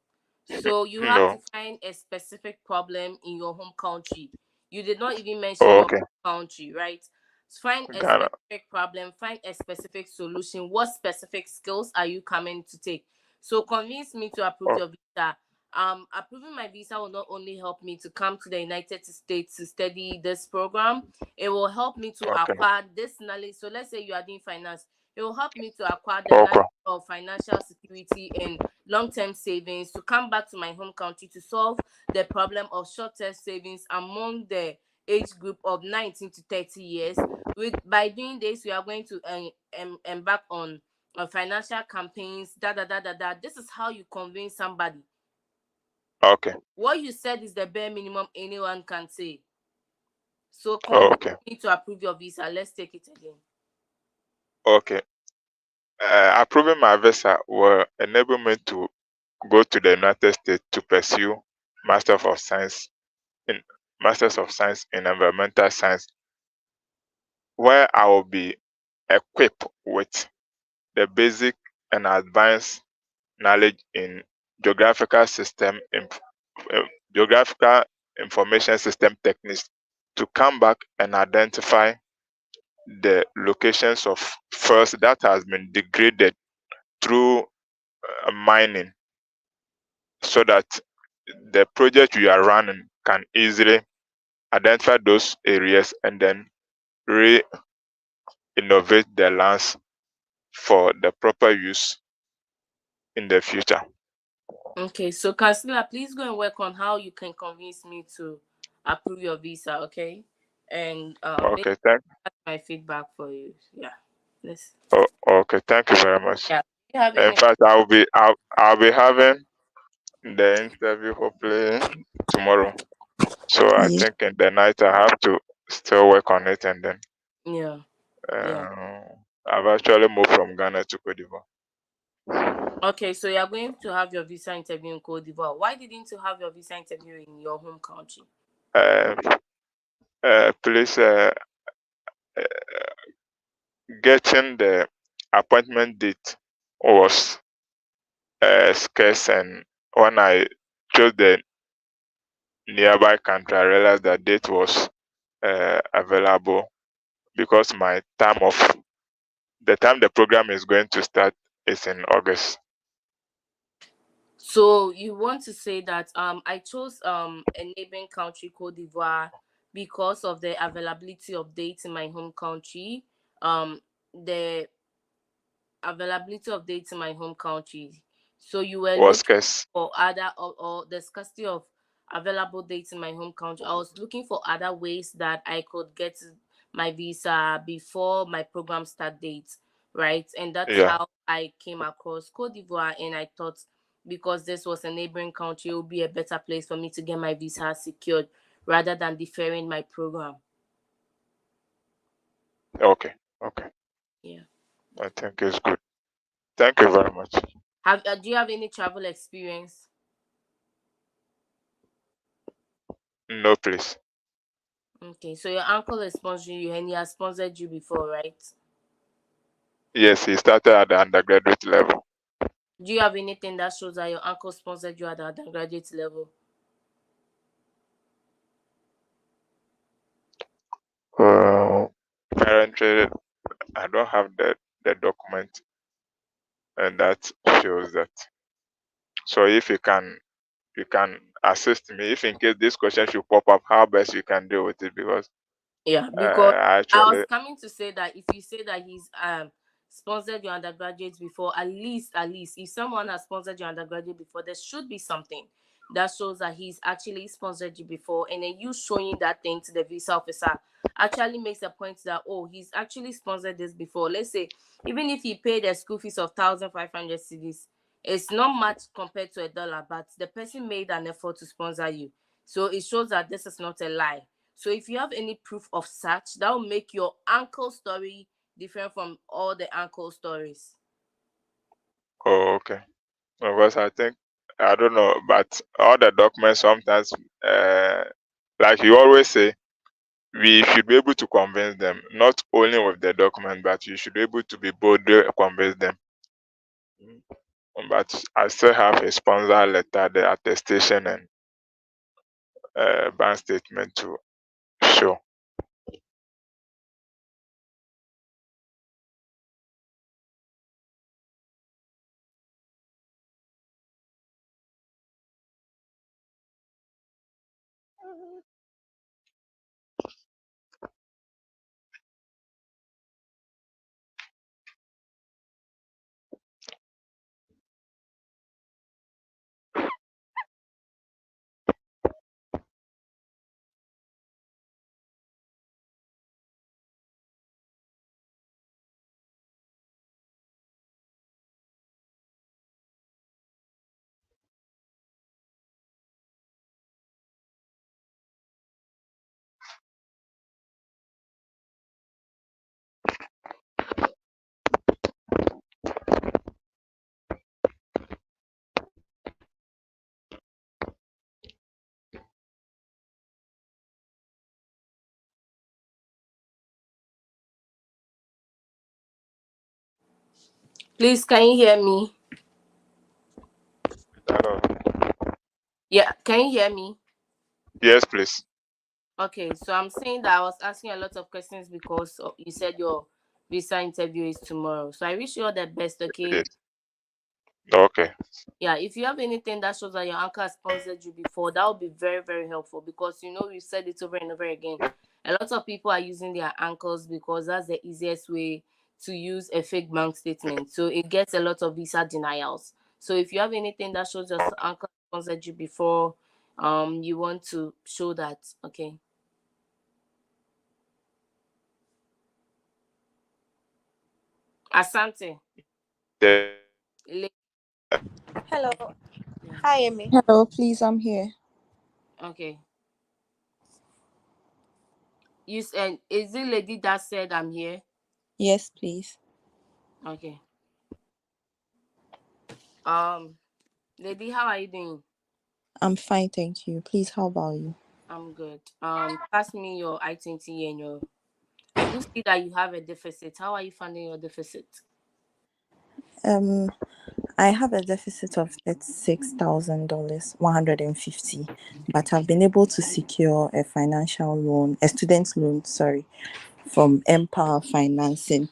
So you have to No. find a specific problem in your home country. You did not even mention Oh, your okay. country, right? Find a Ghana. specific problem, find a specific solution. What specific skills are you coming to take? So convince me to approve Oh, your visa. Approving my visa will not only help me to come to the United States to study this program, it will help me to okay. acquire this knowledge. So let's say you are doing finance, it will help me to acquire the Okay. knowledge of financial security and long-term savings to come back to my home country to solve the problem of short-term savings among the age group of 19 to 30 years. By doing this, we are going to embark on financial campaigns. This is how you convince somebody. Okay. What you said is the bare minimum anyone can say. So convince Okay. me to approve your visa. Let's take it again. Okay. Approving my visa will enable me to go to the United States to pursue Master of Science in Masters of Science in Environmental Science, where I will be equipped with the basic and advanced knowledge in geographical system uh, geographical information system techniques to come back and identify the locations of first that has been degraded through mining, so that the project you are running can easily identify those areas and then re-innovate the lands for the proper use in the future. Okay, so Kansilla, please go and work on how you can convince me to approve your visa, okay? And maybe Okay, thank. that's my feedback for you. Yeah. Let's Okay, thank you very much. yeah. Do you have In any fact, I'll be having the interview hopefully tomorrow. So I Yeah. think in the night I have to still work on it, and then yeah. Yeah. I've actually moved from Ghana to Cote d'Ivoire. Okay, so you're going to have your visa interview in Cote d'Ivoire. Why didn't you have your visa interview in your home country? Uh, Please, getting the appointment date was scarce, and when I chose the nearby country, I realized that date was available because my time of the time the program is going to start is in August. So you want to say that I chose a neighboring country, Cote d'Ivoire, because of the availability of dates in my home country. The availability of dates in my home country. So you were Was looking scarce. for other or the scarcity of available dates in my home country. I was looking for other ways that I could get my visa before my program start date, right? And that's Yeah. how I came across Cote d'Ivoire, and I thought because this was a neighboring country, it would be a better place for me to get my visa secured rather than deferring my program. Okay. Okay. Yeah. I think it's good. Thank you very much. Do you have any travel experience? No, please. Okay, so your uncle is sponsoring you and he has sponsored you before, right? Yes, he started at the undergraduate level. Do you have anything that shows that your uncle sponsored you at the undergraduate level? Currently, I don't have the document, and that shows that. So if you can assist me if in case this question should pop up, how best you can deal with it, because Yeah, because I was actually. coming to say that if you say that he's sponsored your undergraduate before, at least if someone has sponsored your undergraduate before, there should be something that shows that he's actually sponsored you before, and then you showing that thing to the visa officer actually makes a point that oh, he's actually sponsored this before. Let's say even if he paid a school fees of 1,500 cedis, it's not much compared to $1, but the person made an effort to sponsor you, so it shows that this is not a lie. So if you have any proof of such, that will make your uncle story different from all the uncle stories. Oh, okay. Because I think, I don't know, but all the documents sometimes, like you always say, we should be able to convince them, not only with the document, but you should be able to be bold to convince them. But I still have a sponsor letter, the attestation, and bank statement to show. Please, can you hear me? Hello. Yeah, can you hear me? Yes, please. Okay, so I'm saying that I was asking a lot of questions because you said your visa interview is tomorrow. So I wish you all the best, okay? Yes. Okay. Yeah, if you have anything that shows that your uncle has sponsored you before, that would be very, very helpful because we said it over and over again. A lot of people are using their uncles because that's the easiest way to use a fake bank statement. So it gets a lot of visa denials. So if you have anything that shows your uncle sponsored you before, you want to show that, okay? Asante. The, Le- Hello. yeah. Hi, Amy. Hello, please, I'm here. Okay. You said, is it lady that said I'm here? Yes, please. Okay. Um, Lady, how are you doing? I'm fine, thank you. Please, how about you? I'm good. Pass me your I-20 and your. I do see that you have a deficit. How are you funding your deficit? Um, I have a deficit of $36,000, 150, but I've been able to secure a financial loan, a student loan, sorry, from Empower Financing,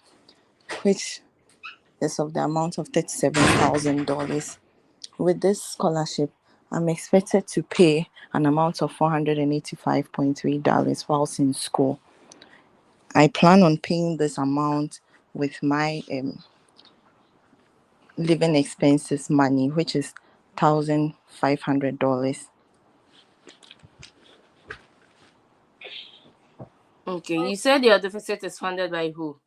which is of the amount of $37,000. With this scholarship, I'm expected to pay an amount of $485.3 whilst in school. I plan on paying this amount with my living expenses money, which is $1,500. Okay, you said your deficit is funded by who?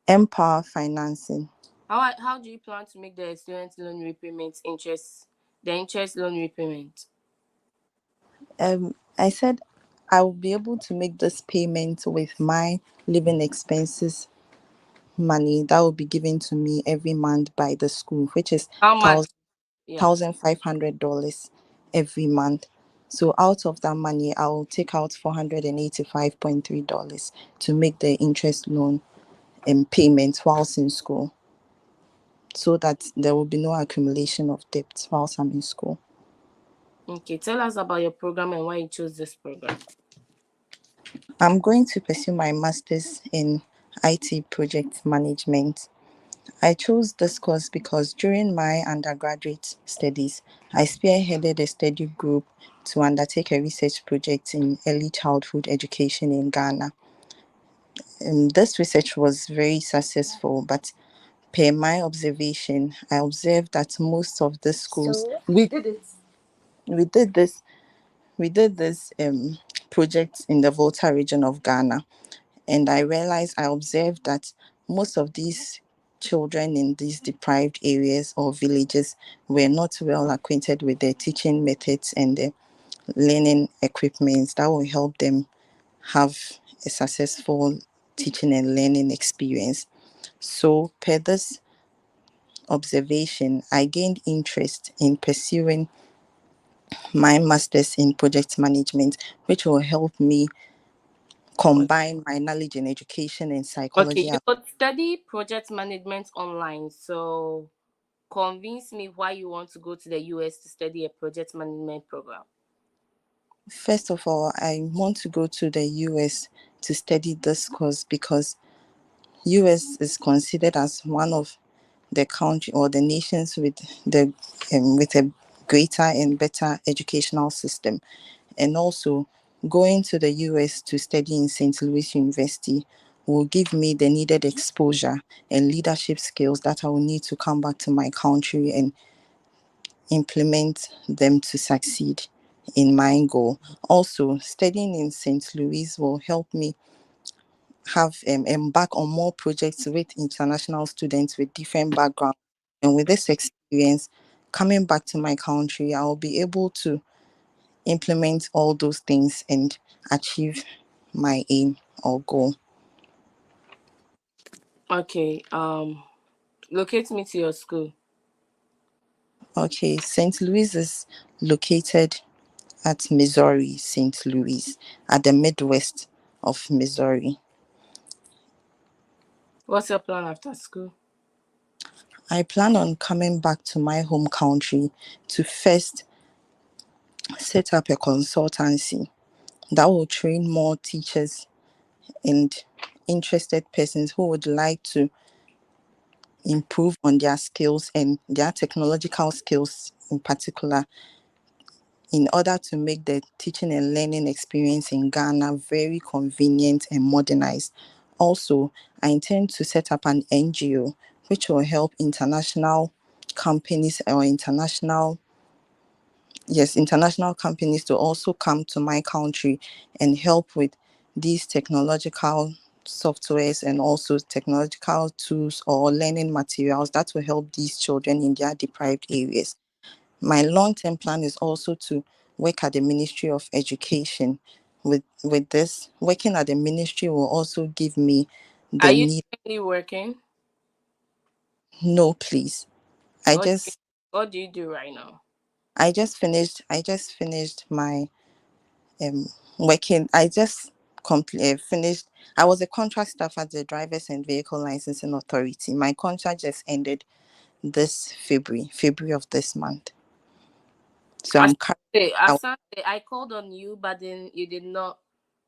Empower Financing. How do you plan to make the student loan repayment the interest loan repayment? I said I will be able to make this payment with my living expenses money that will be given to me every month by the school, which is How much? Yeah. $1,500 every month. So out of that money, I will take out $485.3 to make the interest loan payments whilst in school, so that there will be no accumulation of debt whilst I'm in school. Okay, tell us about your program and why you chose this program. I'm going to pursue my master's in IT project management. I chose this course because during my undergraduate studies, I spearheaded a study group to undertake a research project in early childhood education in Ghana. This research was very successful, but per my observation, I observed that most of the schools we did this we did this project in the Volta region of Ghana, and I observed that most of these children in these deprived areas or villages were not well acquainted with the teaching methods and the learning equipment that will help them have a successful teaching and learning experience. So, per this observation, I gained interest in pursuing my master's in project management, which will help me combine my knowledge in education and Okay, psychology. you could study project management online. So convince me why you want to go to the US to study a project management program. First of all, I want to go to the US to study this course because US is considered as one of the country or the nations with a greater and better educational system. And also, going to the US to study in St. Louis University will give me the needed exposure and leadership skills that I will need to come back to my country and implement them to succeed in my goal. Also, studying in St. Louis will help me have embark on more projects with international students with different backgrounds. And with this experience, coming back to my country, I will be able to implement all those things and achieve my aim or goal. Okay. Locate me to your school. Okay, St. Louis is located at Missouri, St. Louis, at the Midwest of Missouri. What's your plan after school? I plan on coming back to my home country to first set up a consultancy that will train more teachers and interested persons who would like to improve on their skills and their technological skills in particular, in order to make the teaching and learning experience in Ghana very convenient and modernized. Also, I intend to set up an NGO which will help international companies or international companies to also come to my country and help with these technological softwares and also technological tools or learning materials that will help these children in their deprived areas. My long-term plan is also to work at the Ministry of Education. With this, working at the ministry will also give me Are the you need. currently working? No, please. I What just What do you do right now? I just finished my um working. I just finished. I was a contract staff at the Drivers and Vehicle Licensing Authority. My contract just ended this February of this month. So I'm currently out. Asante, I called on you, but then you did not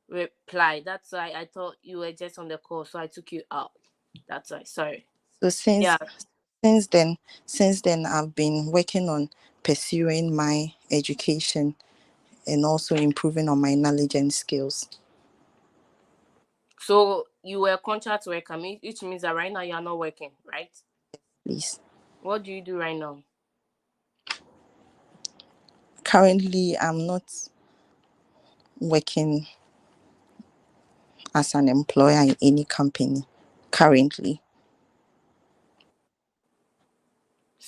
reply. That's why I thought you were just on the call, so I took you out. That's why. Sorry. So Yeah. since then since then I've been working on pursuing my education and also improving on my knowledge and skills. So you were a contract worker, which means that right now you are not working, right? Please. What do you do right now? Currently I'm not working as an employer in any company currently.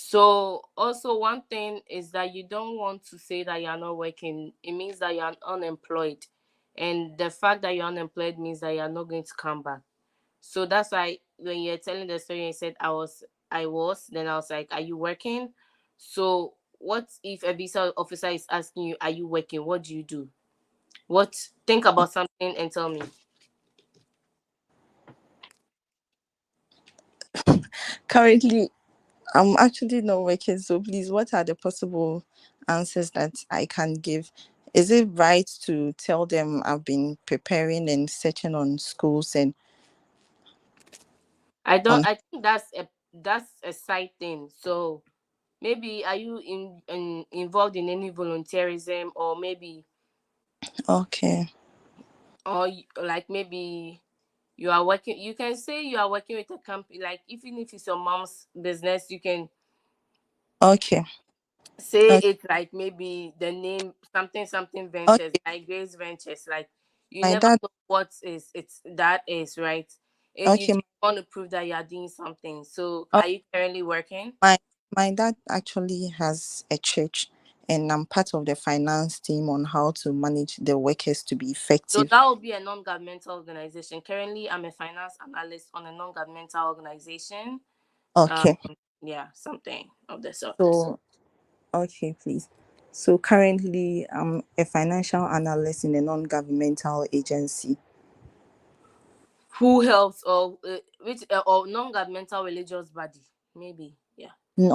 So also one thing is that you don't want to say that you are not working. It means that you are unemployed, and the fact that you're unemployed means that you are not going to come back. So that's why when you're telling the story, you said I was. Then I was like, are you working? So what if a visa officer is asking you, are you working? What do you do? What Think about something and tell me. Currently I'm actually not working, so please, what are the possible answers that I can give? Is it right to tell them I've been preparing and searching on schools and I don't. on? I think that's a side thing. So maybe are you involved in any volunteerism, or maybe Okay, like maybe you are working. You can say you are working with a company. Like even if it's your mom's business, you can okay, say okay, it like maybe the name something something ventures, okay. like Grace Ventures. Like you My never dad, know what is it's that is, right? And you okay, just want to prove that you are doing something. So uh, are you currently working? my my dad actually has a church, and I'm part of the finance team on how to manage the workers to be So effective. that would be a non-governmental organization. Currently, I'm a finance analyst on a non-governmental organization. Um, Okay, yeah, something of the sort. so okay, please. So currently, I'm a financial analyst in a non-governmental agency. Who helps or which or non-governmental religious body? Maybe, yeah.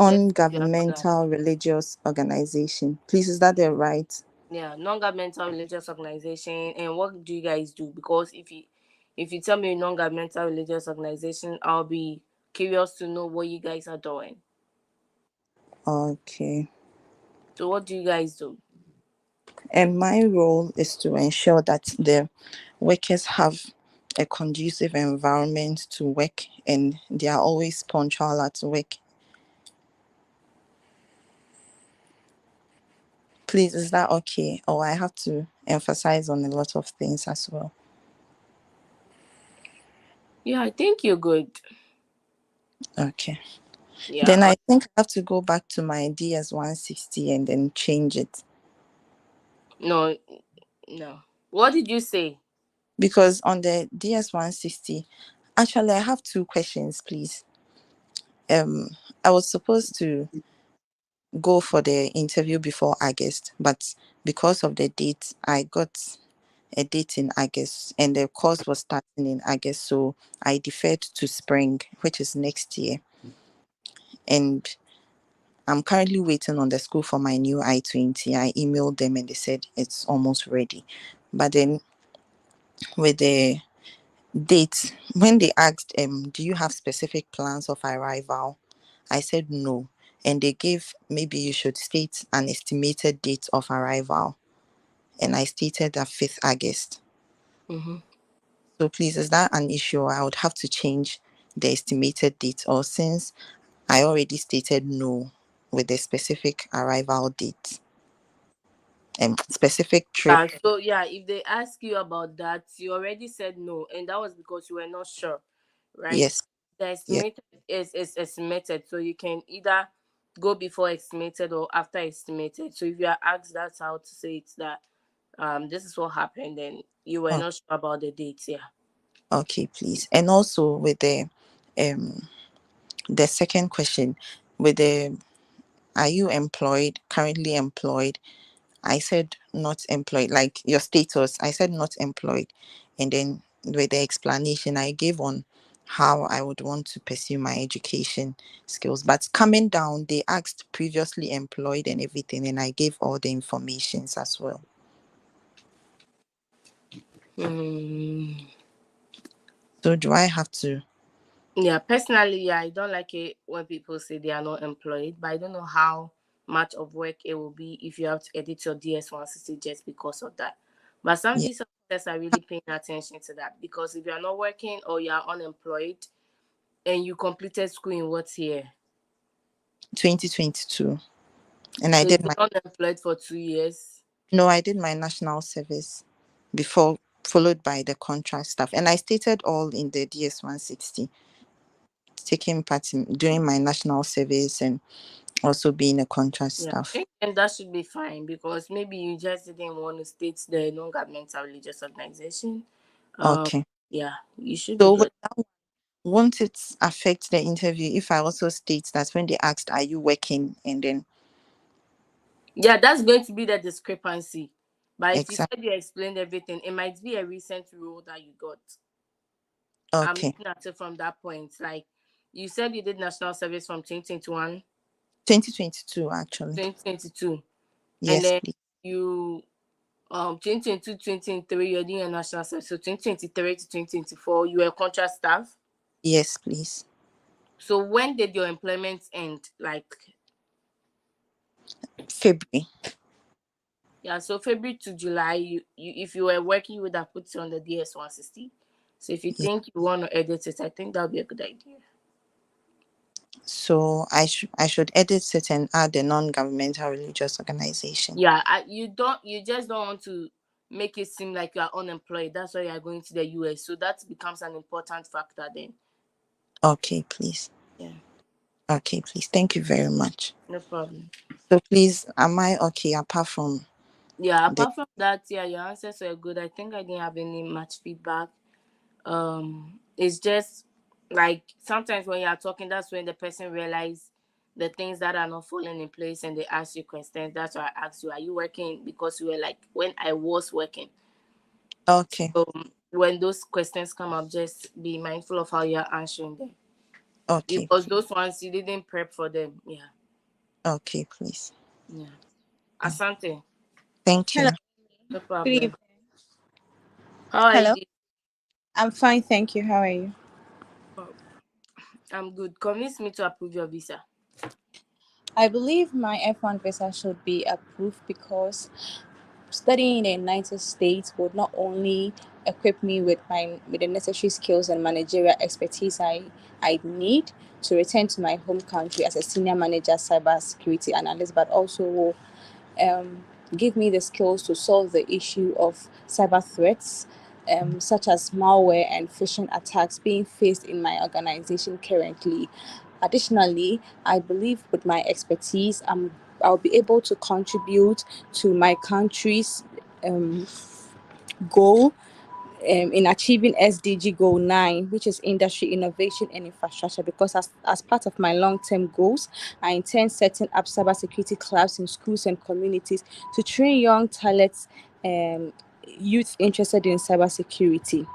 Let's give you another. Non-governmental religious organization. Please, is that the right? Yeah, non-governmental religious organization. And what do you guys do? Because if you tell me non-governmental religious organization, I'll be curious to know what you guys are doing. Okay. So what do you guys do? And my role is to ensure that the workers have a conducive environment to work and they are always punctual at work. Please, is that okay? Or I have to emphasize on a lot of things as well. Yeah, I think you're good. Okay. Yeah. Then I think I have to go back to my DS 160 and then change it. No, no. What did you say? Because on the DS 160, actually, I have two questions, please. Um, I was supposed to go for the interview before August, but because of the date, I got a date in August and the course was starting in August, so I deferred to spring, which is next year. and I'm currently waiting on the school for my new I-20. I emailed them and they said it's almost ready. But then with the date, when they asked, do you have specific plans of arrival? I said no. And they gave, maybe you should state an estimated date of arrival. And I stated that 5th August. Mm-hmm. So please, is that an issue? I would have to change the estimated date, or since I already stated no with the specific arrival date and specific trip. So yeah, if they ask you about that, you already said no, and that was because you were not sure, right? Yes, The yes, estimated is estimated, so you can either go before estimated or after estimated. So if you are asked, that's how to say it, that this is what happened, and you were oh, not sure about the dates. Yeah. okay, please. And also with the second question, with the are you employed, currently employed? I said not employed, like your status. I said not employed. And then with the explanation I gave on how I would want to pursue my education skills. But coming down, they asked previously employed and everything, and I gave all the informations as well. Hmm. So do I have to? Yeah, personally, yeah, I don't like it when people say they are not employed, but I don't know how much of work it will be if you have to edit your DS-160 just because of that. But some Yeah, visa officers are really paying attention to that, because if you are not working or you are unemployed and you completed school in what year? 2022. And I So you've did been my unemployed for 2 years. no, I did my national service before, followed by the contract stuff. And I stated all in the DS-160, taking part in during my national service and also being a contract Yeah, I staff. think and that should be fine, because maybe you just didn't want to state the non-governmental religious organization. Um, Okay. yeah, you should be So with good. that one, won't it affect the interview if I also state that when they asked, are you working? And then Yeah, that's going to be the discrepancy. But if you exact said you explained everything, it might be a recent role that you got. I'm okay. looking at it from that point. Like, you said you did national service from 2021, 2022 actually. 2022, and Yes, then please. you 2022, 2023, you're doing a national service. So 2023 to 2024, you were contract staff. Yes, please. So when did your employment end? Like, February. yeah, so February to July, you if you were working, you would have put it on the DS-160. So if you Yeah. think you want to edit it, I think that would be a good idea. So I should edit it and add the non-governmental religious organization. Yeah, you just don't want to make it seem like you are unemployed. That's why you are going to the US. So that becomes an important factor then. Okay, please. Yeah, Okay, please. Thank you very much. no problem. So please, am I okay apart from Yeah, the apart from that, yeah, your answers were good. I think I didn't have any much feedback. It's just like sometimes when you are talking, that's when the person realize the things that are not falling in place, and they ask you questions. That's why I asked you, are you working? Because you were like, when I was working. okay, So when those questions come up, just be mindful of how you're answering them, okay, because those ones you didn't prep for them. Yeah. okay, please. Yeah. Asante. Thank Hello, you. No good problem. evening. How are you Hello, doing? I'm fine, thank you. How are you? Oh, I'm good. Convince me to approve your visa. I believe my F1 visa should be approved because studying in the United States would not only equip me with the necessary skills and managerial expertise I need to return to my home country as a senior manager cyber security analyst, but also will um, give me the skills to solve the issue of cyber threats, such as malware and phishing attacks being faced in my organization currently. Additionally, I believe with my expertise, I'll be able to contribute to my country's goal in achieving SDG Goal 9, which is industry innovation and infrastructure, because as part of my long-term goals, I intend setting up cybersecurity clubs in schools and communities to train young talents, youth interested in cybersecurity.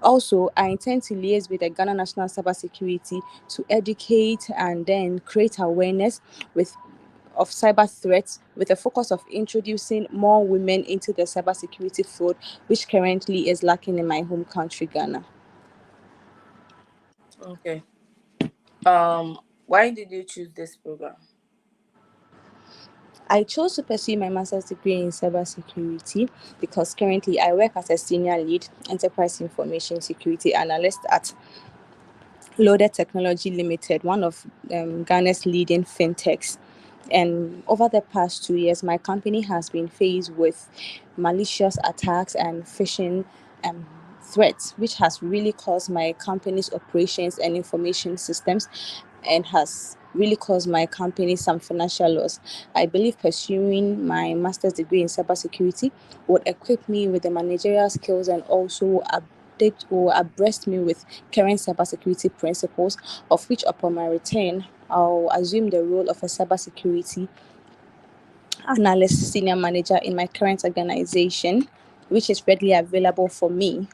Also, I intend to liaise with the Ghana National Cybersecurity to educate and then create awareness with of cyber threats with a focus of introducing more women into the cybersecurity field, which currently is lacking in my home country, Ghana. Okay. Why did you choose this program? I chose to pursue my master's degree in cybersecurity because currently I work as a senior lead enterprise information security analyst at Loaded Technology Limited, one of Ghana's leading fintechs. And over the past 2 years, my company has been faced with malicious attacks and phishing um, threats, which has really caused my company's operations and information systems and has really caused my company some financial loss. I believe pursuing my master's degree in cybersecurity would equip me with the managerial skills and also update or abreast me with current cybersecurity principles, of which upon my return, I'll assume the role of a cybersecurity analyst senior manager in my current organization, which is readily available for me,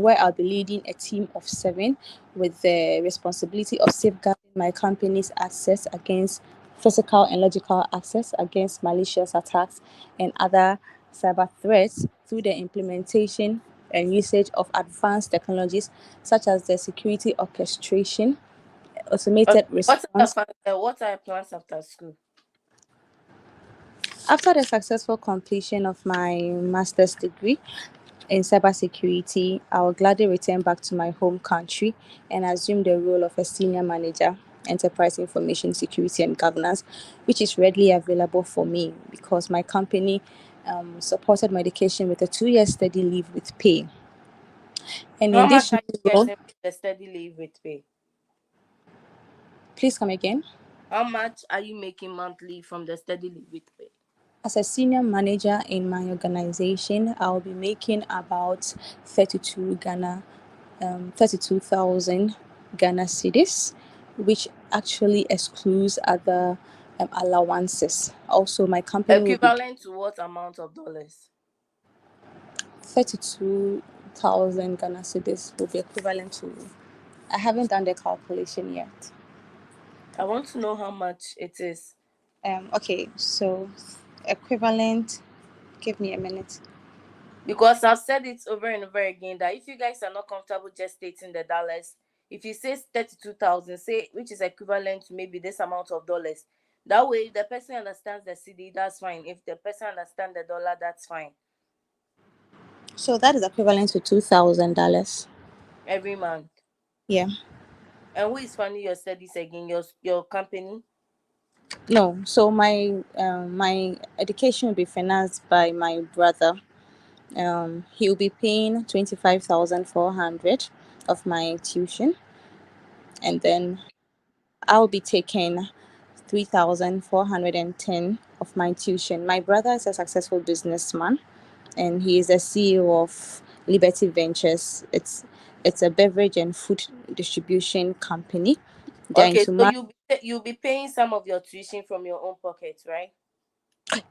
where I'll be leading a team of 7 with the responsibility of safeguarding my company's access against physical and logical access against malicious attacks and other cyber threats through the implementation and usage of advanced technologies such as the security orchestration, Okay. automated response. What are your plans after school? After the successful completion of my master's degree in cybersecurity, I will gladly return back to my home country and assume the role of a senior manager, enterprise information security and governance, which is readily available for me because my company supported my education with a 2 year study leave with pay. And How in much this are you role, getting with the study leave with pay? please come again. How much are you making monthly from the study leave with pay? As a senior manager in my organization, I'll be making about 32,000 Ghana cedis, which actually excludes other allowances. Also, my company will be Equivalent to what amount of dollars? 32,000 Ghana cedis will be equivalent to. I haven't done the calculation yet. I want to know how much it is. Okay, so equivalent. Give me a minute. Because I've said it over and over again that if you guys are not comfortable just stating the dollars, if you say 32,000, say which is equivalent to maybe this amount of dollars. That way, if the person understands the CD, that's fine. If the person understands the dollar, that's fine. So that is equivalent to $2,000. Every month. Yeah. And who is funding your studies again? Your company? No, so my education will be financed by my brother. He'll be paying 25,400 of my tuition, and then I'll be taking 3,410 of my tuition. My brother is a successful businessman, and he is the CEO of Liberty Ventures. It's a beverage and food distribution company. They're Okay, into so you'll be paying some of your tuition from your own pocket, right?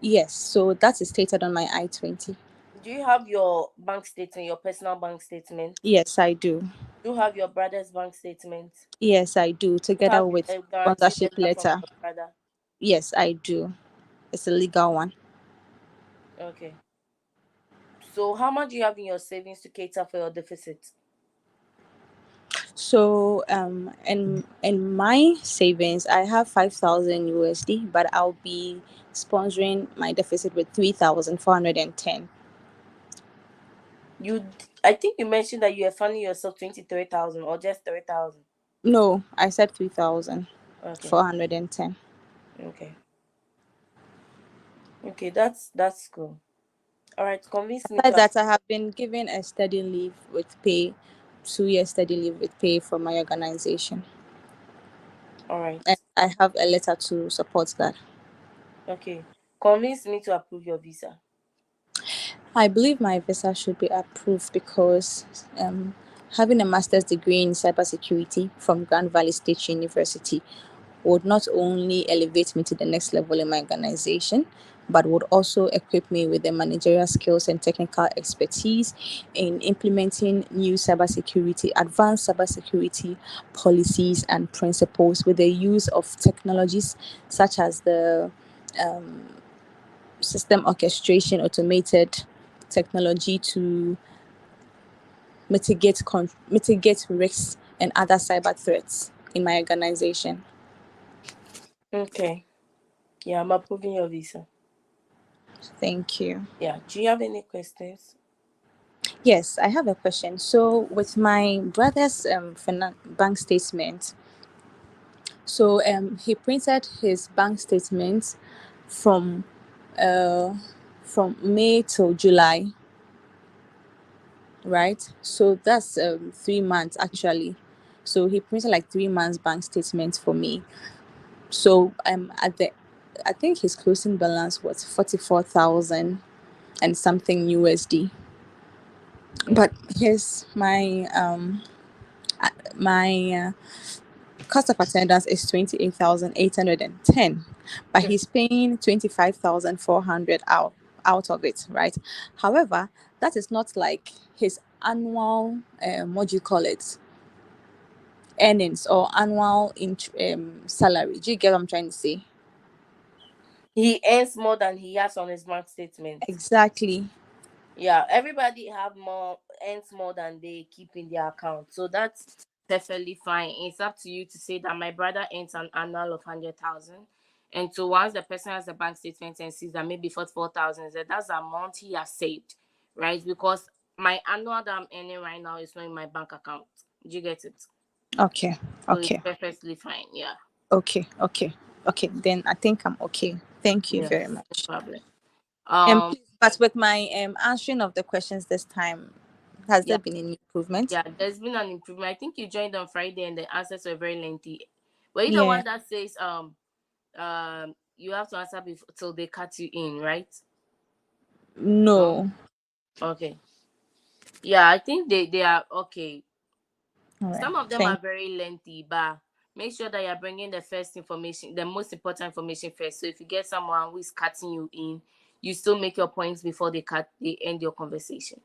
yes, so that is stated on my I-20. Do you have your bank statement, your personal bank statement? Yes, I do. Do you have your brother's bank statement? Yes, I do, Do you together have with a guarantee sponsorship letter from letter. your brother? Yes, I do. It's a legal one. Okay. So how much do you have in your savings to cater for your deficit? So in my savings, I have 5,000 USD, but I'll be sponsoring my deficit with 3,410. I think you mentioned that you are funding yourself 23,000 or just 3,000. No, I said three thousand Okay. four hundred and ten. Okay. Okay, that's cool. All right, convince me Besides to. that, I have been given a study leave with pay, 2 year study leave with pay from my organization, All right. and I have a letter to support that. Okay. Convince me to approve your visa. I believe my visa should be approved because having a master's degree in cybersecurity from Grand Valley State University would not only elevate me to the next level in my organization, but would also equip me with the managerial skills and technical expertise in implementing new cybersecurity, advanced cybersecurity policies and principles with the use of technologies such as the system orchestration, automated technology to mitigate risks and other cyber threats in my organization. Okay. Yeah, I'm approving your visa. Thank you. Yeah. Do you have any questions? Yes, I have a question. So, with my brother's bank statement, so he printed his bank statement from uh, from May till July, right? So that's 3 months actually. So he printed like 3 months bank statement for me. So at the I think his closing balance was 44,000 and something USD. Yeah. But his my cost of attendance is 28,810, but he's paying 25,400 out of it, right? However, that is not like his annual what do you call it, earnings or annual salary. Do you get what I'm trying to say? He earns more than he has on his bank statement. Exactly. Yeah, everybody have more earns more than they keep in their account. So that's perfectly fine. It's up to you to say that my brother earns an annual of 100,000. And so once the person has the bank statement and sees that maybe 44,000, that's the amount he has saved, right? Because my annual that I'm earning right now is not in my bank account. Do you get it? Okay. So it's Okay. perfectly fine. Yeah. Okay. Okay. Okay. Then I think I'm okay. Thank you Yeah. very No much. problem. And Um please, but with my answering of the questions this time, has yeah, there been any improvement? yeah, there's been an improvement. I think you joined on Friday and the answers were very lengthy. Were you the Yeah. one that says you have to answer before till they cut you in, right? No? No. Okay. Yeah, I think they are okay. All right. Some of them are Thank. very lengthy, but make sure that you're bringing the first information, the most important information first. So if you get someone who is cutting you in, you still make your points before they end your conversation.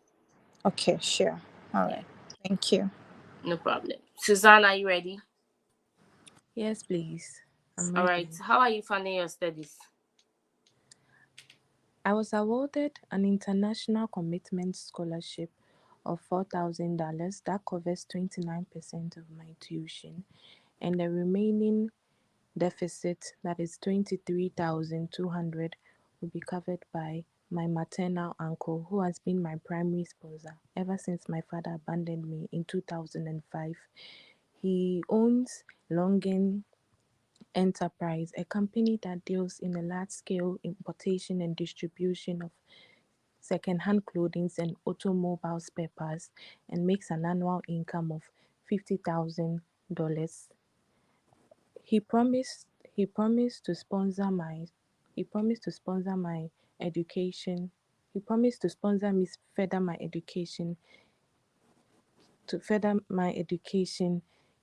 Okay. Sure. All Yeah, right. Thank you. no problem. Suzanne, are you ready? Yes, please. I'm All right. ready. How are you funding your studies? I was awarded an international commitment scholarship of $4,000 that covers 29% of my tuition, and the remaining deficit, that is 23,200, will be covered by my maternal uncle, who has been my primary sponsor ever since my father abandoned me in 2005. He owns Longen Enterprise, a company that deals in a large-scale importation and distribution of second-hand clothing and automobile spare parts, and makes an annual income of $50,000. He promised he promised to sponsor my he promised to sponsor my education. He promised to sponsor me further my education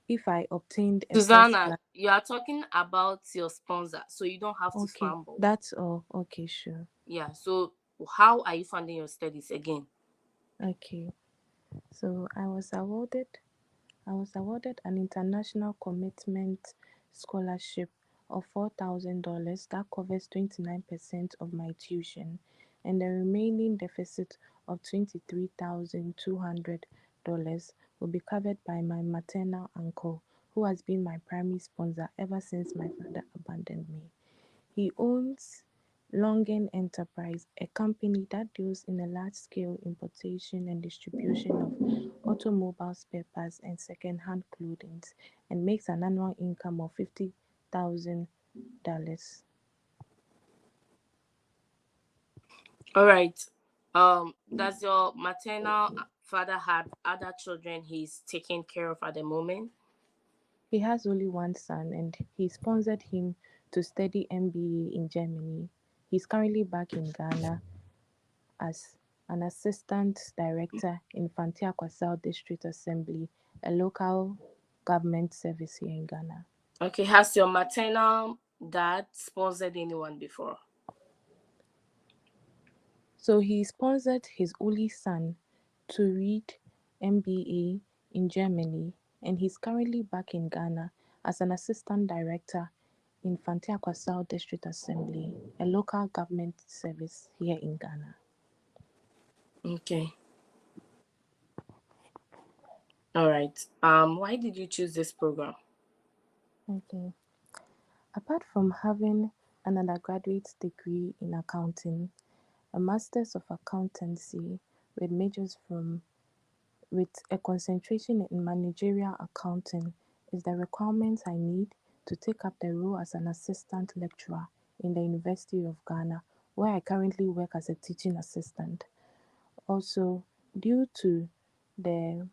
if I obtained a first Susanna, class. you are talking about your sponsor, so you don't have to Okay, scramble. that's all. Okay, sure. Yeah. So how are you funding your studies again? Okay. So I was awarded an international commitment scholarship of $4,000 that covers 29% of my tuition, and the remaining deficit of $23,200 will be covered by my maternal uncle, who has been my primary sponsor ever since my father abandoned me. He owns Longen Enterprise, a company that deals in a large-scale importation and distribution of automobile spare parts and second-hand clothing, and makes an annual income of $50,000. All right. Does your maternal father have other children he's taking care of at the moment? He has only one son, and he sponsored him to study MBA in Germany. He's currently back in Ghana as an assistant director in Fantiakwa South District Assembly, a local government service here in Ghana. Okay. Has your maternal dad sponsored anyone before? So he sponsored his only son to read MBA in Germany, and he's currently back in Ghana as an assistant director in Fantiakwa South District Assembly, a local government service here in Ghana. Okay. All right. Why did you choose this program? Okay. Apart from having an undergraduate degree in accounting, a master's of accountancy with majors from with a concentration in managerial accounting is the requirement I need to take up the role as an assistant lecturer in the University of Ghana, where I currently work as a teaching assistant. Also, due to the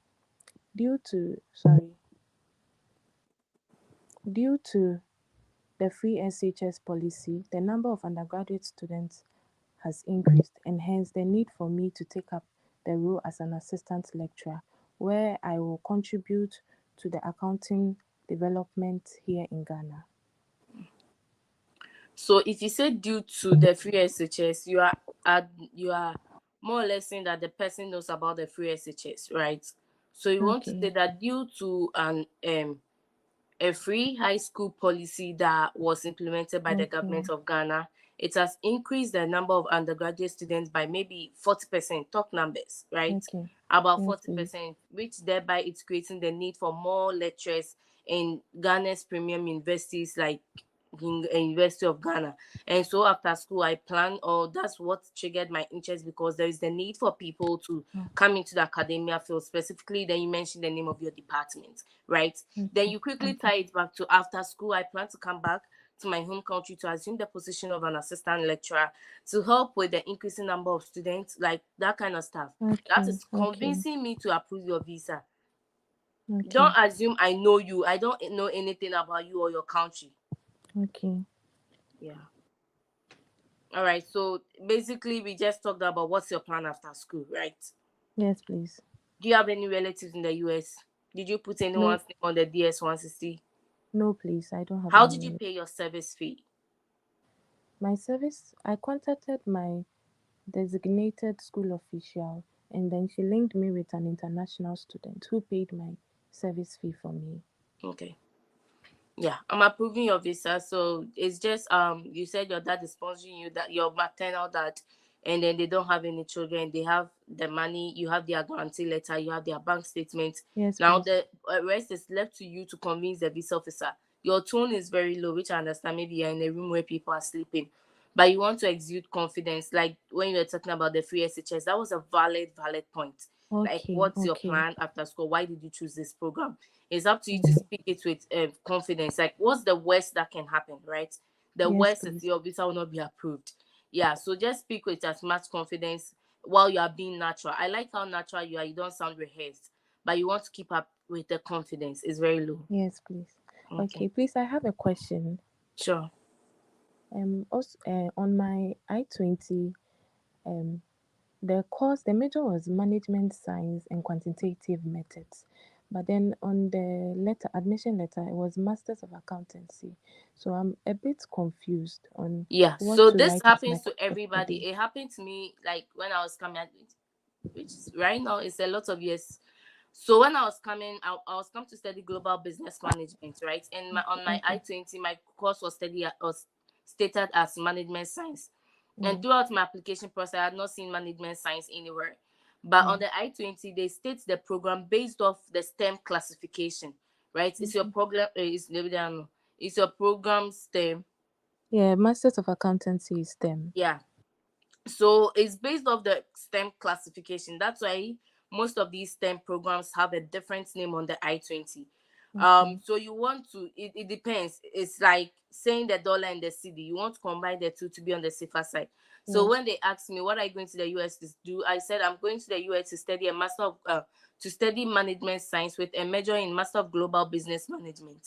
due to sorry due to the free SHS policy, the number of undergraduate students has increased, and hence the need for me to take up the role as an assistant lecturer, where I will contribute to the accounting development here in Ghana. So if you say due to the free SHS, you are more or less saying that the person knows about the free SHS, right? So you want to say Okay, that due to a free high school policy that was implemented by the okay, government of Ghana, it has increased the number of undergraduate students by maybe 40%, talk numbers, right? okay. About Yes, please. 40%, which thereby it's creating the need for more lecturers in Ghana's premium universities like in University of Ghana. And so after school, I plan, or that's what triggered my interest, because there is the need for people to Oh, come into the academia field specifically. Then you mentioned the name of your department, right? Then okay, you quickly okay, tie it back to after school. I plan to come back to my home country to assume the position of an assistant lecturer to help with the increasing number of students, like that kind of stuff. That okay, is okay, convincing me to approve your visa. Don't okay, assume I know you. I don't know anything about you or your country. okay. Yeah. All right. So basically, we just talked about what's your plan after school, right? Yes, please. Do you have any relatives in the US? Did you put No, anyone's name on the DS 160? no, please. I don't have How did you any. pay your service fee? My service, I contacted my designated school official, and then she linked me with an international student who paid my service fee for me. Okay. Yeah, I'm approving your visa. So it's just you said your dad is sponsoring you, that your maternal dad, and then they don't have any children. They have the money, you have their guarantee letter, you have their bank statement. Yes, Now please. the rest is left to you to convince the visa officer. Your tone is very low, which I understand. Maybe you're in a room where people are sleeping, but you want to exude confidence. Like when you were talking about the free SHS, that was a valid point. Like, Okay, what's your okay, plan after school? Why did you choose this program? It's up to you to okay. speak it with confidence. Like, what's the worst that can happen, right? The Yes, worst is please. your visa will not be approved. Yeah, so just speak with as much confidence while you are being natural. I like how natural you are. You don't sound rehearsed, but you want to keep up with the confidence. It's very low. Yes, please. Okay, Okay, please. I have a question. sure. Also, on my I-20, um, the major was management science and quantitative methods. But then on the admission letter, it was Masters of Accountancy. So I'm a bit confused on Yeah, what so to this write as my happens to course of everybody. study. It happened to me like when I was coming, which is right now it's a lot of years. So when I was coming, I was come to study global business management, right? And on my Okay. I-20, my course was stated as management science. And Mm, throughout my application process, I had not seen management science anywhere. But on mm, the I-20, they state the program based off the STEM classification, right? It's your okay. program, it's your program STEM. Yeah, Masters of Accountancy is STEM. Yeah, so it's based off the STEM classification. That's why most of these STEM programs have a different name on the I-20. Okay. So you want to, it depends. It's like saying the dollar and the CD. You want to combine the two to be on the safer side. So Yes. when they asked me what are you going to the US to do, I said I'm going to the US to study to study management science with a major in Master of Global Business Management.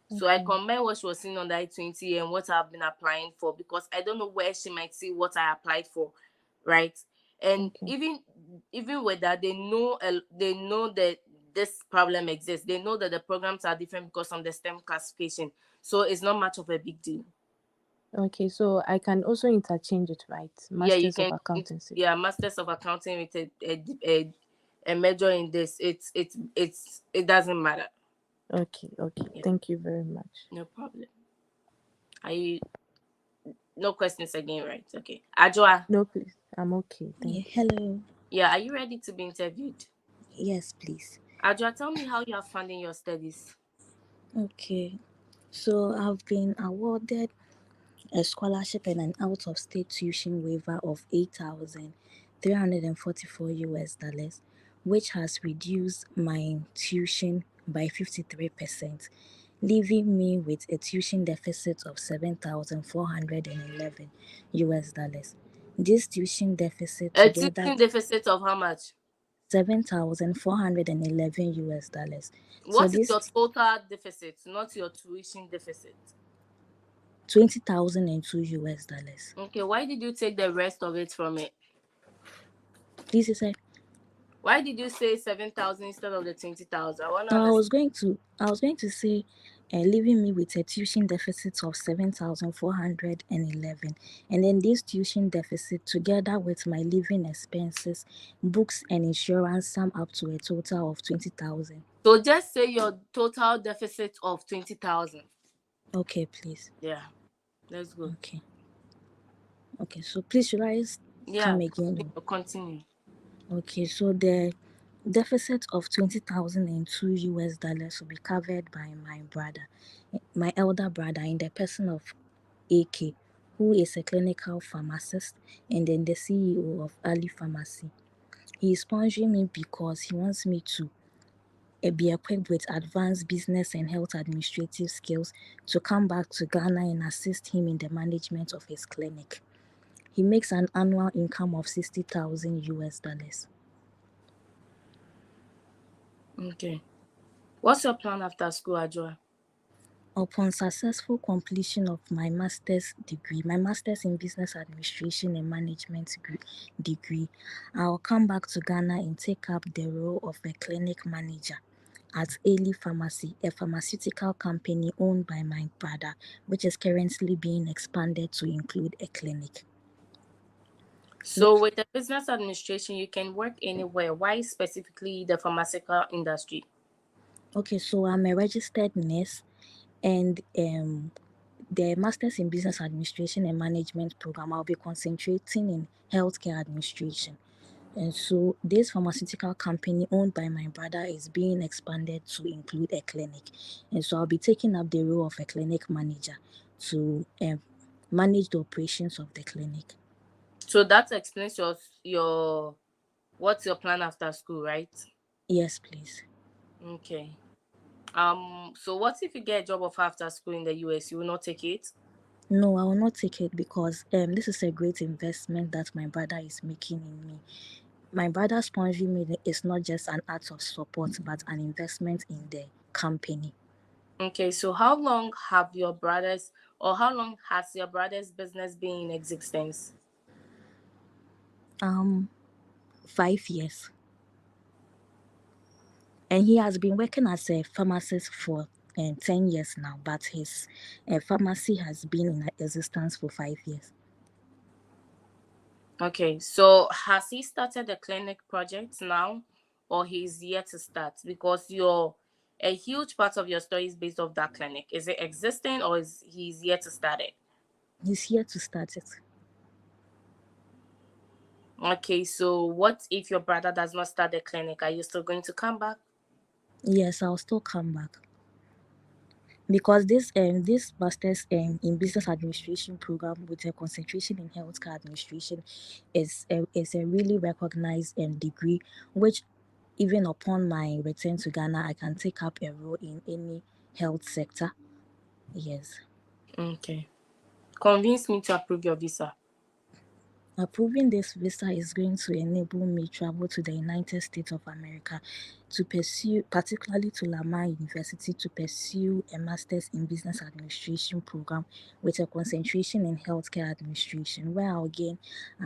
So I Okay. combine what she was seeing on the I-20 and what I've been applying for, because I don't know where she might see what I applied for, right? And Okay. even with that, they know that this problem exists. They know that the programs are different because of the STEM classification. So it's not much of a big deal. Okay, so I can also interchange it, right? Yeah, you Masters of can. Accountancy. Yeah, Masters of Accounting with a major in this. It doesn't matter. Okay, okay. Yeah, Thank you very much. no problem. Are you no questions again, right? Okay. Ajwa, No, please. I'm okay. Yeah, Thank you. hello. yeah, are you ready to be interviewed? Yes, please. Ajwa, tell me how you are funding your studies. Okay. So I've been awarded a scholarship and an out of state tuition waiver of 8,344 US dollars, which has reduced my tuition by 53%, leaving me with a tuition deficit of 7,411 US dollars. This tuition deficit A together teaching deficit of how much? 7,411 US dollars. So What is this your total deficit, not your tuition deficit? 20,002 US dollars. Okay, why did you take the rest of it from it? Please, you say. Why did you say 7,000 instead of the 20,000? I want to I understand. was going to say, leaving me with a tuition deficit of 7,411, and then this tuition deficit, together with my living expenses, books and insurance, sum up to a total of 20,000. So just say your total deficit of 20,000. Okay, please. Yeah, let's go. Okay. Okay. So please, should I Yeah, come again? continue. Okay. So the deficit of 20,002 US dollars will be covered by my brother, my elder brother, in the person of AK, who is a clinical pharmacist and then the CEO of Ali Pharmacy. He is sponsoring me because he wants me to be equipped with advanced business and health administrative skills to come back to Ghana and assist him in the management of his clinic. He makes an annual income of 60,000 US dollars. Okay. What's your plan after school, Ajwa? Upon successful completion of my master's degree, my master's in business administration and management degree, I'll come back to Ghana and take up the role of a clinic manager at XCELE Pharmacy, a pharmaceutical company owned by my brother, which is currently being expanded to include a clinic. So with the business administration, you can work anywhere. Why specifically the pharmaceutical industry? Okay, so I'm a registered nurse, and the Masters in Business Administration and Management program, I'll be concentrating in healthcare administration. And so this pharmaceutical company owned by my brother is being expanded to include a clinic. And so I'll be taking up the role of a clinic manager to manage the operations of the clinic. So that explains your what's your plan after school, right? Yes, please. Okay. So what if you get a job offer after school in the US? You will not take it? No, I will not take it because this is a great investment that my brother is making in me. My brother sponsoring me is not just an act of support, but an investment in the company. Okay, so how long has your brother's business been in existence? 5 years. And he has been working as a pharmacist for 10 years now, but his pharmacy has been in existence for 5 years. Okay, so has he started the clinic project now, or he's yet to start? Because a huge part of your story is based off that clinic. Is it existing, or is he's yet to start it? He's here to start it. Okay, so what if your brother does not start the clinic? Are you still going to come back? Yes, I'll still come back. Because this master's in business administration program with a concentration in healthcare administration is a really recognized degree, which even upon my return to Ghana, I can take up a role in any health sector. Yes. Okay. Convince me to approve your visa. Approving this visa is going to enable me travel to the United States of America to pursue, particularly to Lamar University, to pursue a master's in business administration program with a concentration in healthcare administration, where I'll gain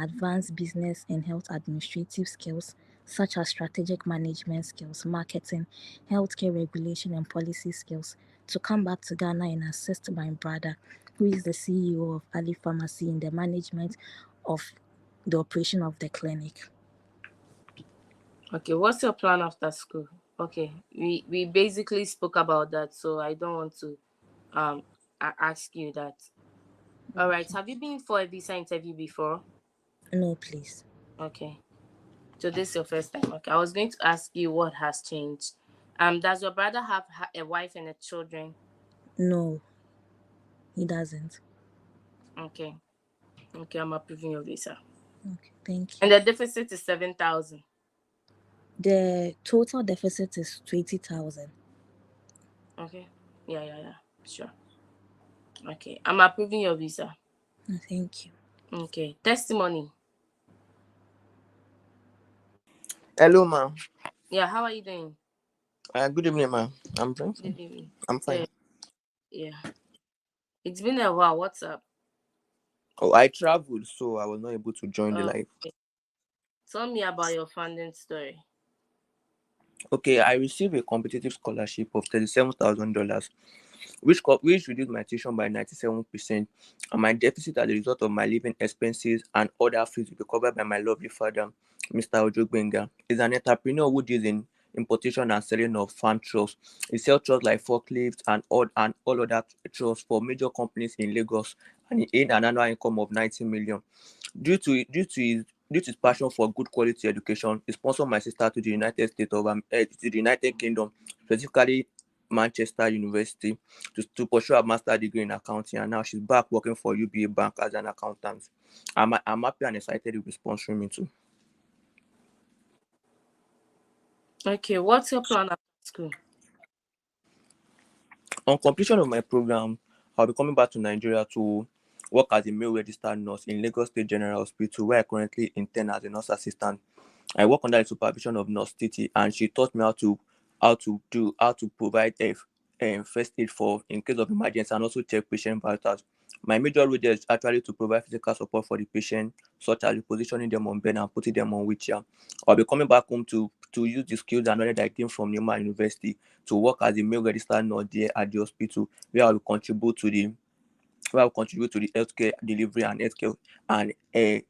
advanced business and health administrative skills such as strategic management skills, marketing, healthcare regulation, and policy skills, to come back to Ghana and assist my brother, who is the CEO of Ali Pharmacy, in the management of the operation of the clinic. Okay, what's your plan after school? Okay, we basically spoke about that, so I don't want to ask you that. All right, Okay. have you been for a visa interview before? No, please. Okay, so this is your first time. Okay, I was going to ask you what has changed. Does your brother have a wife and a children? No, he doesn't. Okay, okay, I'm approving your visa. Okay, thank And you. the deficit is 7,000. The total deficit is 20,000. Okay, yeah, sure. Okay, I'm approving your visa. Thank you. Okay, testimony. Hello, ma'am. Yeah, how are you doing? Good evening, ma'am. I'm doing Good fine. evening. I'm fine. Yeah, it's been a while. What's up? Oh, I traveled, so I was not able to join the live. Okay. Tell me about your funding story. Okay, I received a competitive scholarship of $37,000, which reduced my tuition by 97%, and my deficit as a result of my living expenses and other fees will be covered by my lovely father, Mr. Ojogbenga. He's an entrepreneur who deals in importation and selling of farm trucks. He sells trucks like forklifts and all other trucks for major companies in Lagos, and he earned an annual income of 90 million. Due to his passion for good quality education, he sponsored my sister to the United Kingdom, specifically Manchester University, to pursue a master's degree in accounting, and now she's back working for UBA Bank as an accountant. I'm happy and excited to be sponsoring me too. Okay, what's your plan after school? On completion of my program, I'll be coming back to Nigeria to work as a male registered nurse in Lagos State General Hospital, where I currently intern as a nurse assistant. I work under the supervision of Nurse Titi, and she taught me how to provide first aid for in case of emergency, and also check patient vitals. My major role there is actually to provide physical support for the patient, such as repositioning them on bed and putting them on wheelchair. I'll be coming back home to use the skills and knowledge I gained from Newman University to work as a male registered nurse there at the hospital, where I will contribute to the healthcare delivery and healthcare and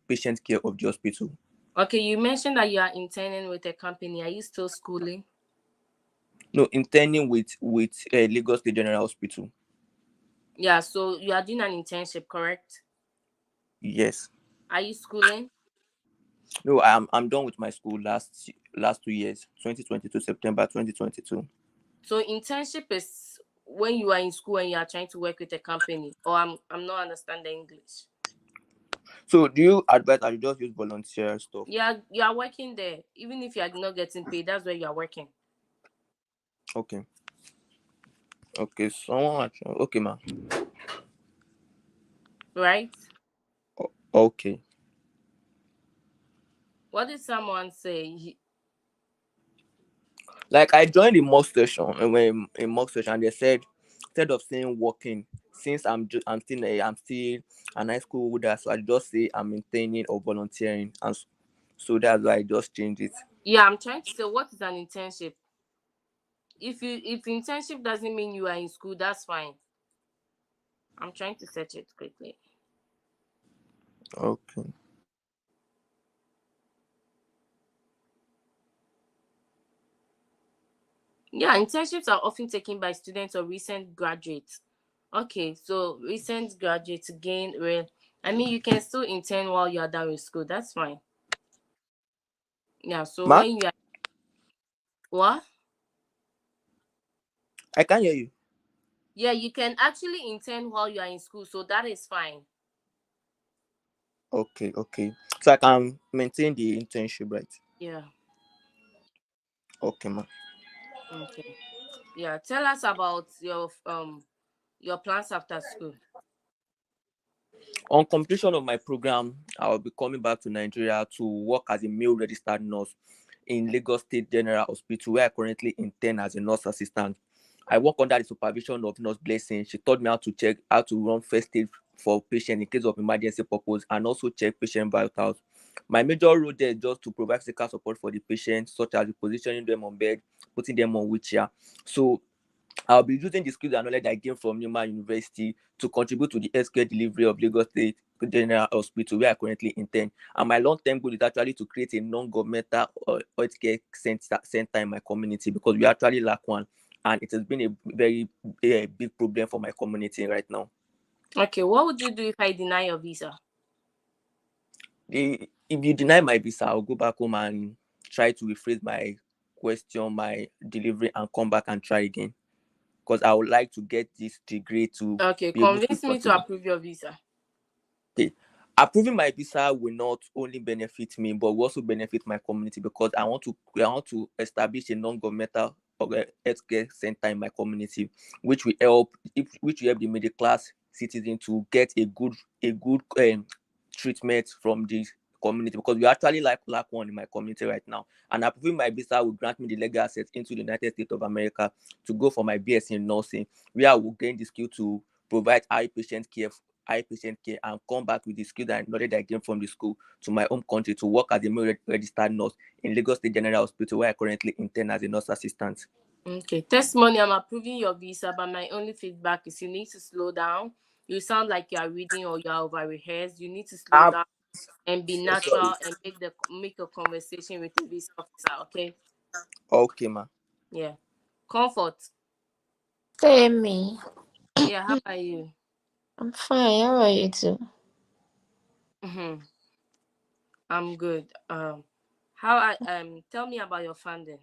patient care of the hospital. Okay, you mentioned that you are interning with a company. Are you still schooling? No, interning with Lagos State General Hospital. Yeah, so you are doing an internship, correct? Yes. Are you schooling? No, I'm done with my school last 2 years, 2022 September 2022. So internship is when you are in school and you are trying to work with a company, or I'm not understanding English. So do you advise I just use volunteer stuff? Yeah, you are working there. Even if you are not getting paid, that's where you are working. Okay. Okay, okay, ma'am. Right? Okay. What did someone say? Like I joined the mock session, and when in mock session, they said instead of saying working, since I'm still an high school holder, so I just say I'm maintaining or volunteering, and so that's why I just changed it. Yeah, I'm trying to say, what is an internship? If internship doesn't mean you are in school, that's fine. I'm trying to search it quickly. Okay. Yeah, internships are often taken by students or recent graduates. Okay, so recent graduates gain real. I mean, you can still intern while you are done with school. That's fine. Yeah. So Ma, when you are what? I can't hear you. Yeah, you can actually intern while you are in school, so that is fine. Okay. So I can maintain the internship, right? Yeah. Okay, ma. Okay. Yeah. Tell us about your plans after school. On completion of my program, I will be coming back to Nigeria to work as a male registered nurse in Lagos State General Hospital, where I currently intern as a nurse assistant. I work under the supervision of Nurse Blessing. She taught me how to run first aid for patients in case of emergency purpose, and also check patient vitals. My major role there is just to provide physical support for the patient, such as repositioning them on bed, putting them on wheelchair. So I'll be using the skills and knowledge I gained from Newman University to contribute to the healthcare delivery of Lagos State General Hospital, where I currently intern. And my long-term goal is actually to create a non-governmental healthcare center in my community, because we actually lack one, and it has been a very big problem for my community right now. Okay, what would you do if I deny your visa? If you deny my visa, I'll go back home and try to rephrase my question, my delivery, and come back and try again, because I would like to get this degree to Okay, be able to convince me to contribute. approve your visa. Okay. Approving my visa will not only benefit me, but will also benefit my community, because I want to establish a non-governmental healthcare center in my community, which will help the middle class citizen to get a good treatment from the community, because we actually lack one in my community right now. And approving my visa will grant me the legal access into the United States of America to go for my BSc in nursing, where I will gain the skill to provide high patient care and come back with the skill and knowledge I gained from the school to my home country to work as a male registered nurse in Lagos State General Hospital, where I currently intern as a nurse assistant. Okay, testimony, I'm approving your visa, but my only feedback is you need to slow down. You sound like you are reading or you are over rehearsed. You need to slow I'm down and be so sorry. natural and make a conversation with the visa officer. Okay. Okay, ma. Yeah. Comfort. Same me. Yeah. How are you? I'm fine. How are you too? Mm-hmm. I'm good. How I tell me about your funding.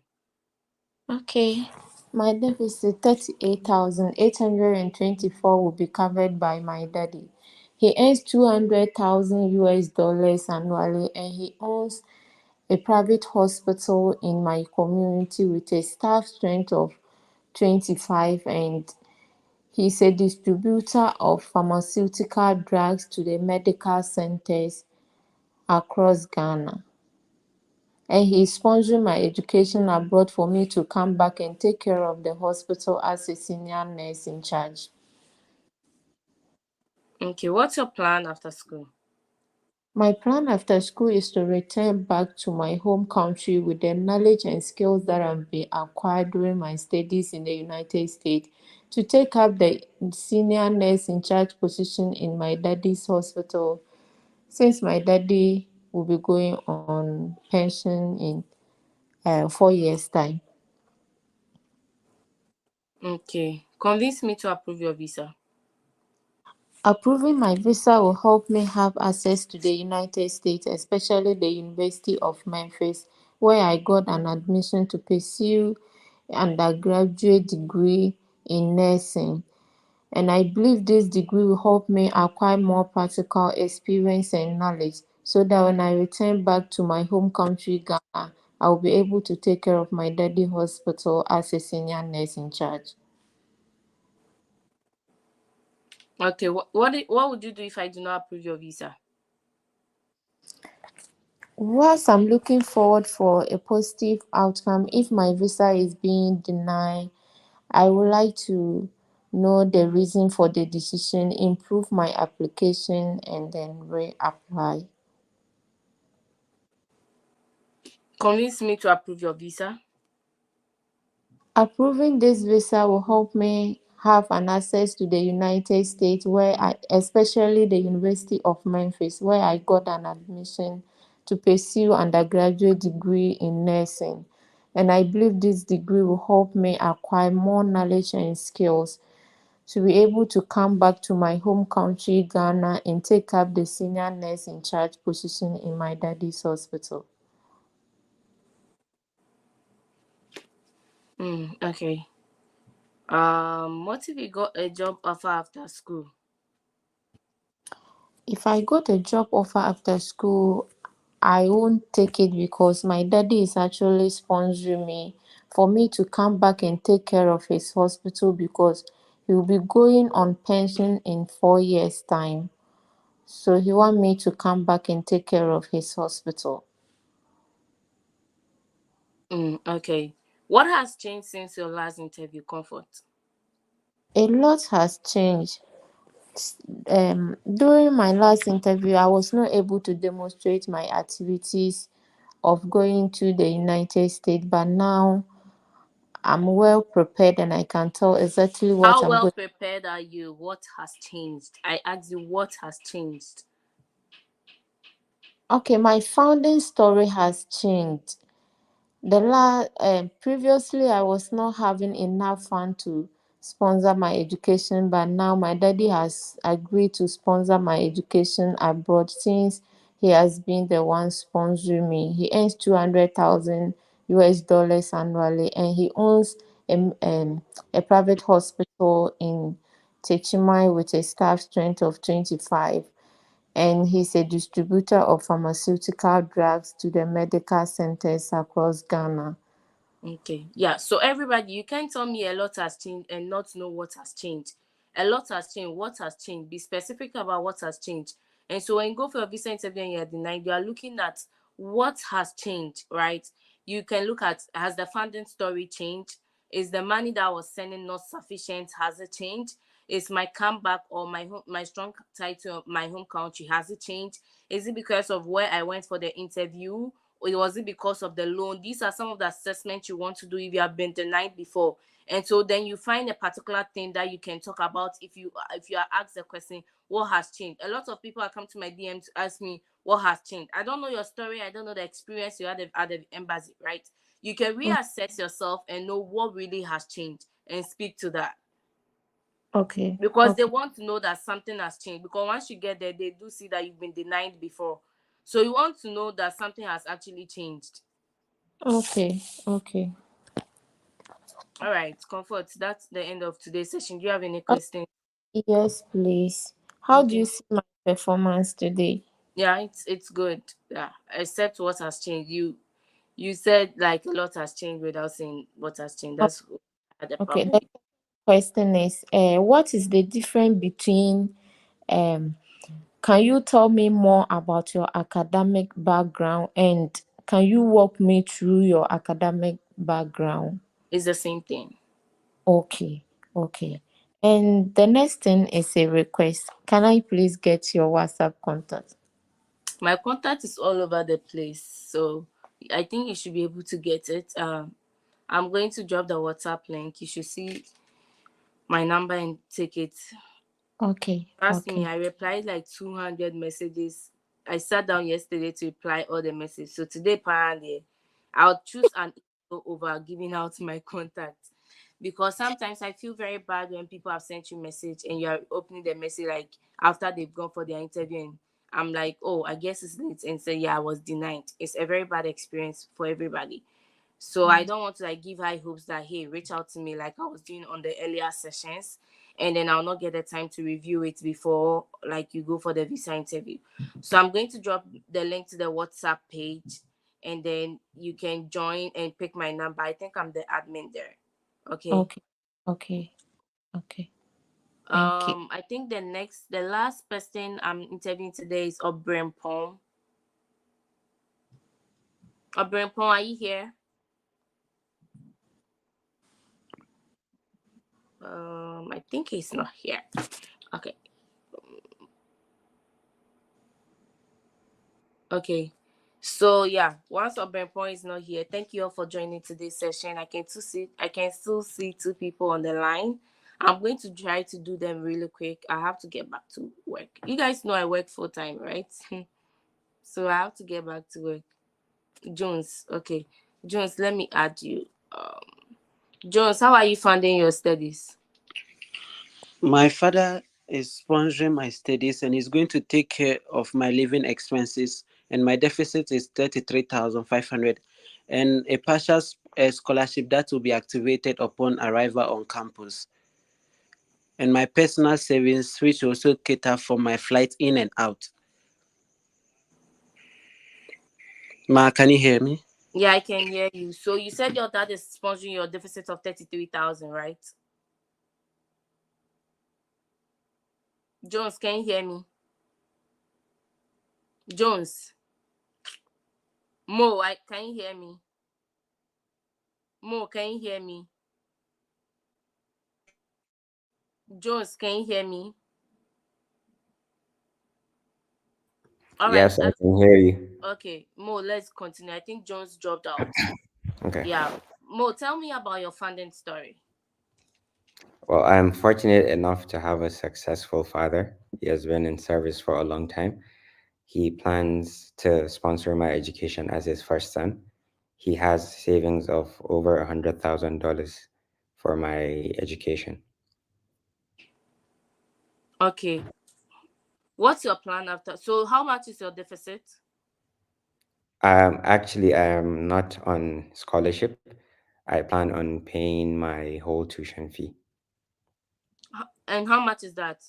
Okay. My deficit 38,824 will be covered by my daddy. He earns 200,000 US dollars annually, and he owns a private hospital in my community with a staff strength of 25, and he's a distributor of pharmaceutical drugs to the medical centers across Ghana. And he's sponsoring my education abroad for me to come back and take care of the hospital as a senior nurse in charge. Okay. What's your plan after school? My plan after school is to return back to my home country with the knowledge and skills that I've been acquired during my studies in the United States to take up the senior nurse in charge position in my daddy's hospital, since my daddy will be going on pension in 4 years' time. Okay. Convince me to approve your visa. Approving my visa will help me have access to the United States, especially the University of Memphis, where I got an admission to pursue undergraduate degree in nursing. And I believe this degree will help me acquire more practical experience and knowledge, so that when I return back to my home country, Ghana, I'll be able to take care of my daddy hospital as a senior nurse in charge. Okay. What would you do if I do not approve your visa? Whilst I'm looking forward for a positive outcome if my visa is being denied, I would like to know the reason for the decision, improve my application, and then reapply. Convince me to approve your visa. Approving this visa will help me have an access to the United States, especially the University of Memphis, where I got an admission to pursue undergraduate degree in nursing. And I believe this degree will help me acquire more knowledge and skills to be able to come back to my home country, Ghana, and take up the senior nurse in charge position in my daddy's hospital. Okay. What if you got a job offer after school? If I got a job offer after school, I won't take it because my daddy is actually sponsoring me for me to come back and take care of his hospital, because he will be going on pension in 4 years' time. So he want me to come back and take care of his hospital. Okay. What has changed since your last interview, Comfort? A lot has changed. during my last interview, I was not able to demonstrate my activities of going to the United States, but now I'm well prepared and I can tell exactly what How I'm well going. prepared are you? What has changed? I asked you what has changed. Okay, my founding story has changed. Previously I was not having enough fund to sponsor my education, but now my daddy has agreed to sponsor my education abroad since he has been the one sponsoring me. He earns 200,000 US dollars annually, and he owns a private hospital in Techimai with a staff strength of 25, and he's a distributor of pharmaceutical drugs to the medical centers across Ghana. Okay. Yeah. So everybody, you can't tell me a lot has changed and not know what has changed. A lot has changed. What has changed? Be specific about what has changed. And so when you go for a visa interview and you're denied, you are looking at what has changed, right? You can look at, has the funding story changed? Is the money that I was sending not sufficient? Has it changed? Is my comeback or my strong tie to my home country, has it changed? Is it because of where I went for the interview? Or was it because of the loan? These are some of the assessments you want to do if you have been denied before. And so then you find a particular thing that you can talk about if you are asked a question, what has changed? A lot of people have come to my DM to ask me what has changed. I don't know your story, I don't know the experience you had at the embassy, right? You can reassess yourself and know what really has changed and speak to that. Okay. Because they Okay. want to know that something has changed. Because once you get there, they do see that you've been denied before. So you want to know that something has actually changed. Okay. Okay. All right, Comfort, that's the end of today's session. Do you have any Oh, questions? yes, please. How do you Okay. see my performance today? Yeah, it's good. Yeah, except what has changed. You said like a lot has changed without saying what has changed. Oh, That's what I had a okay. problem The with. question is, what is the difference between um? Can you tell me more about your academic background, and can you walk me through your academic background? It's the same thing. Okay. Okay. And the next thing is a request. Can I please get your WhatsApp contact? My contact is all over the place, so I think you should be able to get it. I'm going to drop the WhatsApp link. You should see my number and take it. Okay. Trust me, Okay. I replied like 200 messages. I sat down yesterday to reply all the messages. So today, apparently, I'll choose an email over giving out my contact, because sometimes I feel very bad when people have sent you a message and you are opening the message like after they've gone for their interview, and I'm like, oh, I guess it's late, and say, yeah, I was denied. It's a very bad experience for everybody. So I don't want to like give high hopes that, hey, reach out to me like I was doing on the earlier sessions, and then I'll not get the time to review it before like you go for the visa interview. So I'm going to drop the link to the WhatsApp page, and then you can join and pick my number. I think I'm the admin there. Okay. Okay. Okay. Okay. Thank you. I think the last person I'm interviewing today is Obrempong. Obrempong, are you here? I think he's not here. Okay. Okay. So yeah, once Obrempong is not here, thank you all for joining today's session. I can still see two people on the line. I'm going to try to do them really quick. I have to get back to work. You guys know I work full time, right? So I have to get back to work. Jones, okay. Jones, let me add you. Jones, how are you funding your studies? My father is sponsoring my studies and is going to take care of my living expenses. And my deficit is 33,500, and a partial scholarship that will be activated upon arrival on campus. And my personal savings, which also cater for my flight in and out. Ma, can you hear me? Yeah, I can hear you. So you said your dad is sponsoring your deficit of 33,000, right? Jones, can you hear me? Jones. Can you hear me? Mo, can you hear me? Jones, can you hear me? All right, Yes, I can hear you. okay. Mo, let's continue. I think Jones dropped out. Okay. Yeah. Mo, tell me about your funding story. Well, I'm fortunate enough to have a successful father. He has been in service for a long time. He plans to sponsor my education as his first son. He has savings of over $100,000 for my education. Okay. What's your plan after? So, how much is your deficit? Actually, I am not on scholarship. I plan on paying my whole tuition fee. And how much is that?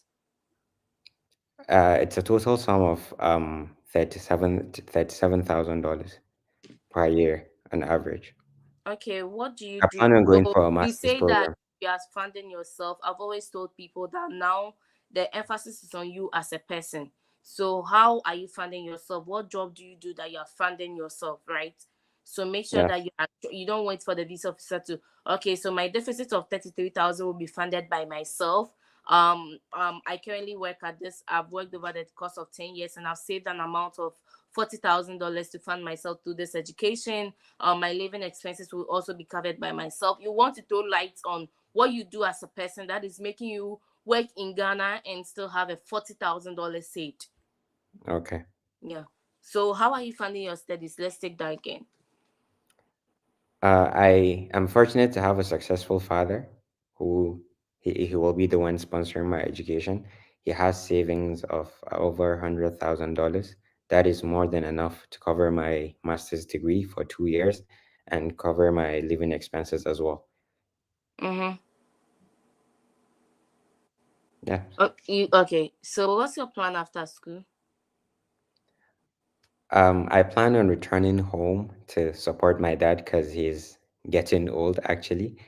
It's a total sum of $37,000 per year on average. Okay, what do you I do? plan on going So for a you master's say that program. you are funding yourself. I've always told people that now the emphasis is on you as a person. So how are you funding yourself? What job do you do that you are funding yourself, right? So make sure Yeah. that you don't wait for the visa officer to, okay, so my deficit of 33,000 will be funded by myself. I currently work at this. I've worked over the course of 10 years, and I've saved an amount of $40,000 to fund myself through this education. My living expenses will also be covered by myself. You want to throw light on what you do as a person that is making you work in Ghana and still have a $40,000 saved. Okay. Yeah. So how are you funding your studies? Let's take that again. I am fortunate to have a successful father who he will be the one sponsoring my education. He has savings of over $100,000. That is more than enough to cover my master's degree for 2 years and cover my living expenses as well. Mm-hmm. Yeah. Okay. So what's your plan after school? I plan on returning home to support my dad because he's getting old actually.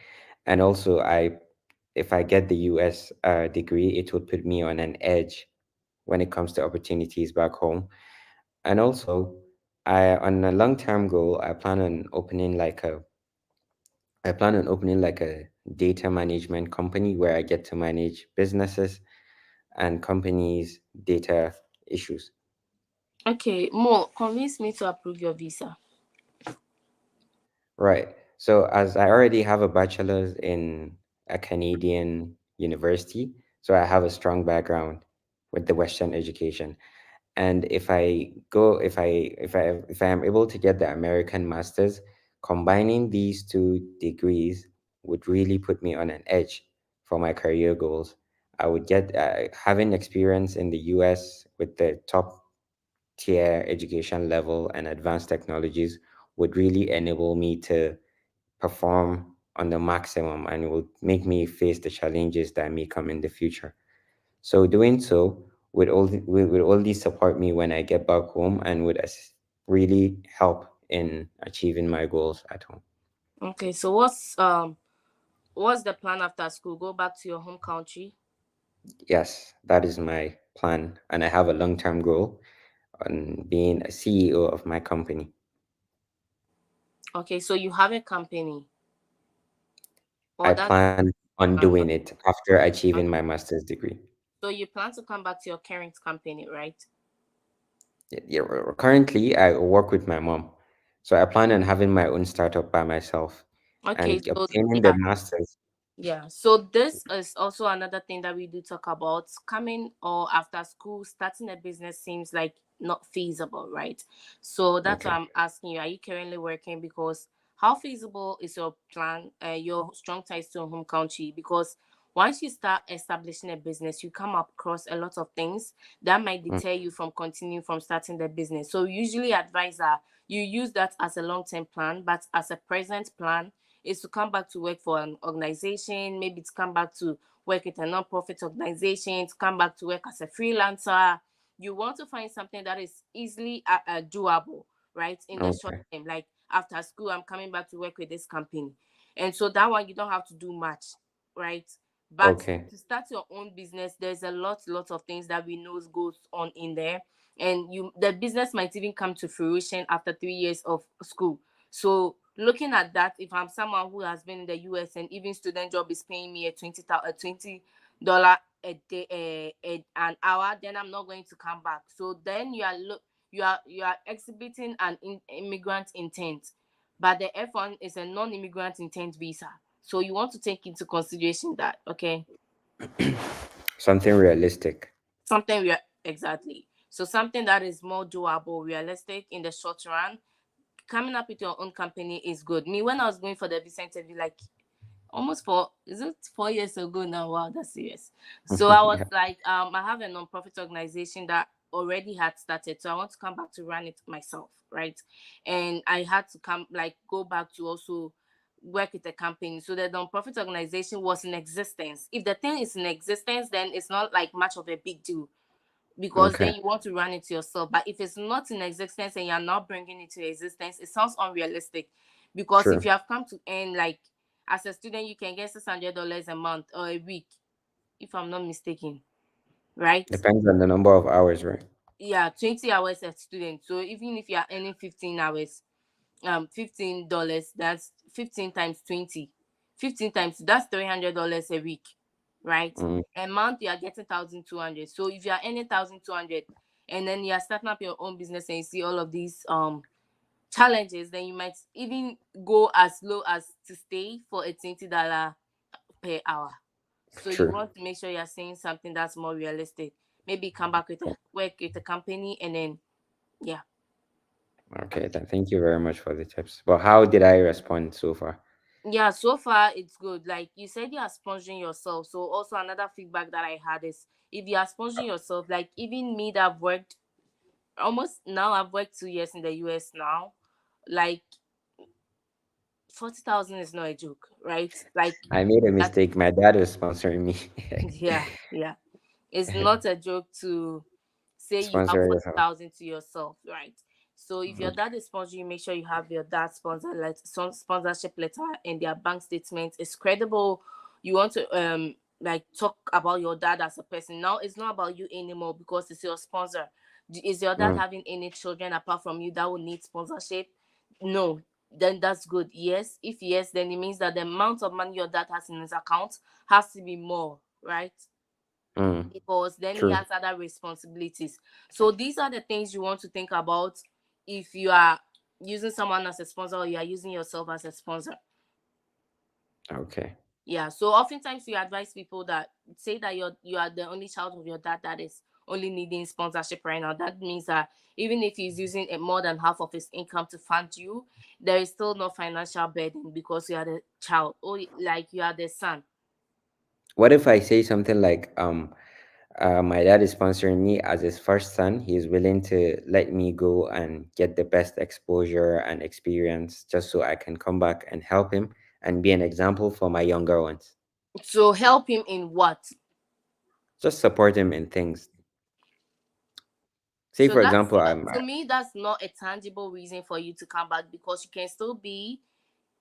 And also if I get the US degree, it would put me on an edge when it comes to opportunities back home. And also, I on a long-term goal, I plan on opening like a data management company where I get to manage businesses and companies' data issues. Okay, Mo, convince me to approve your visa. Right. So as I already have a bachelor's in a Canadian university, so I have a strong background with the Western education. And if I am able to get the American masters, combining these two degrees would really put me on an edge for my career goals. I would get having experience in the US with the top tier education level and advanced technologies would really enable me to perform on the maximum and will make me face the challenges that may come in the future. So doing so would only support me when I get back home and would really help in achieving my goals at home. Okay, so what's the plan after school? Go back to your home country? Yes, that is my plan, and I have a long-term goal on being a CEO of my company. Okay, so you have a company, or I that's plan on plan doing now. it after achieving my master's degree. So you plan to come back to your current company, right? Yeah, currently I work with my mom, so I plan on having my own startup by myself Okay, and so obtaining the yeah, master's. yeah, so this is also another thing that we do talk about. Coming or after school, starting a business seems like not feasible, right? So that's why Okay. I'm asking you, are you currently working? Because how feasible is your plan, your strong ties to your home country? Because once you start establishing a business, you come across a lot of things that might Mm. deter you from continuing from starting the business. So usually advise that you use that as a long-term plan, but as a present plan is to come back to work for an organization, maybe to come back to work with a non-profit organization, to come back to work as a freelancer. You want to find something that is easily doable, right? In the short Okay. term, like after school, I'm coming back to work with this company. And so that one, you don't have to do much, right? But Okay. to start your own business, there's a lot of things that we know goes on in there. And the business might even come to fruition after 3 years of school. So looking at that, if I'm someone who has been in the US and even student job is paying me a $20 a day, an hour, then I'm not going to come back. So then you are exhibiting an immigrant intent, but the F1 is a non-immigrant intent visa. So you want to take into consideration that, okay, Something realistic. something we are exactly. So something that is more doable, realistic in the short run. Coming up with your own company is good. Me, when I was going for the visa interview, like almost is it 4 years ago now? Wow, that's serious. So I was Yeah, like, I have a non-profit organization that already had started, so I want to come back to run it myself, right? And I had to go back to also work with the company. So the non-profit organization was in existence. If the thing is in existence, then it's not like much of a big deal, because okay, then you want to run it yourself. But if it's not in existence and you're not bringing it to existence, it sounds unrealistic. Because if true. you have come to earn, like, as a student, you can get $600 a month or a week, if I'm not mistaken, right? Depends on the number of hours, right? Yeah, 20 hours a student. So even if you are earning 15 hours, $15, that's 15 times 20. 15 times, that's $300 a week, right? Mm, A month you are getting 1,200. So if you are earning 1,200 and then you are starting up your own business and you see all of these challenges, then you might even go as low as to stay for a $20 per hour. So you true. want to make sure you're saying something that's more realistic. Maybe come back with a work with the company, and then yeah. Okay, then thank you very much for the tips. But how did I respond so far? Yeah, so far it's good. Like you said, you are sponging yourself. So also another feedback that I had is, if you are sponging yourself, like even me that I've worked almost now, I've worked 2 years in the US now. Like 40,000 is not a joke, right? Like I made a that, mistake. My dad was sponsoring me. yeah, yeah. It's not a joke to say you have Sponsor yourself. 40,000 to yourself, right? So if your dad is sponsoring you, make sure you have your dad sponsorship letter and their bank statement is credible. You want to like talk about your dad as a person. Now it's not about you anymore because it's your sponsor. Is your dad Mm, having any children apart from you that will need sponsorship? No. Then that's good. Yes. If yes, then it means that the amount of money your dad has in his account has to be more, right? mm, Because then he true. has other responsibilities. So these are the things you want to think about if you are using someone as a sponsor or you are using yourself as a sponsor. Okay. Yeah. So oftentimes we advise people that say that you are the only child of your dad that is only needing sponsorship right now. That means that even if he's using more than half of his income to fund you, there is still no financial burden because you are the child, or like you are the son. What if I say something like, my dad is sponsoring me as his first son. He is willing to let me go and get the best exposure and experience just so I can come back and help him and be an example for my younger ones. So help him in what? Just support him in things. Say, So for that's example, not, to me, that's not a tangible reason for you to come back, because you can still be,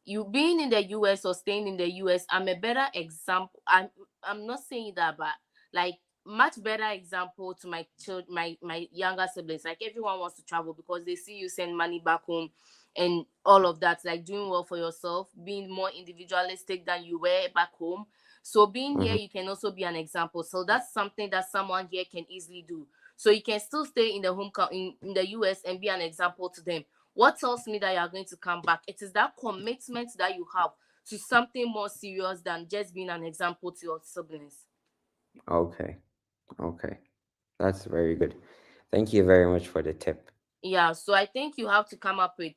you being in the US or staying in the US. I'm a better example. I'm not saying that, but like much better example to my children, my younger siblings. Like everyone wants to travel because they see you send money back home and all of that, like doing well for yourself, being more individualistic than you were back home. So being here, mhm, you can also be an example. So that's something that someone here can easily do. So you can still stay in the in the US and be an example to them. What tells me that you are going to come back? It is that commitment that you have to something more serious than just being an example to your siblings. okay, okay, that's very good. Thank you very much for the tip. Yeah, so I think you have to come up with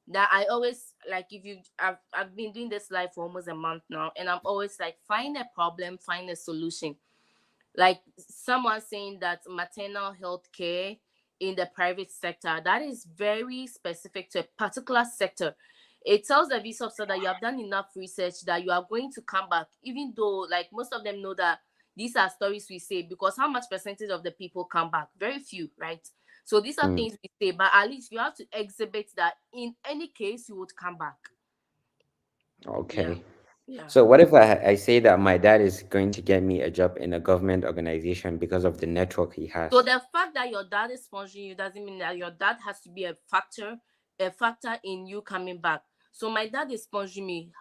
that. I always like, if you I've been doing this live for almost a month now, and I'm always like, find a problem, find a solution. Like someone saying that maternal health care in the private sector, that is very specific to a particular sector. It tells the visa officer that you have done enough research, that you are going to come back, even though like most of them know that these are stories we say, because how much percentage of the people come back? Very few, right? So these are Mm, things we say, but at least you have to exhibit that in any case you would come back. Yeah. okay. Yeah. So what if I say that my dad is going to get me a job in a government organization because of the network he So has? the fact that your dad is sponsoring you doesn't mean that your dad has to be a factor in you coming back. So my dad is sponsoring me.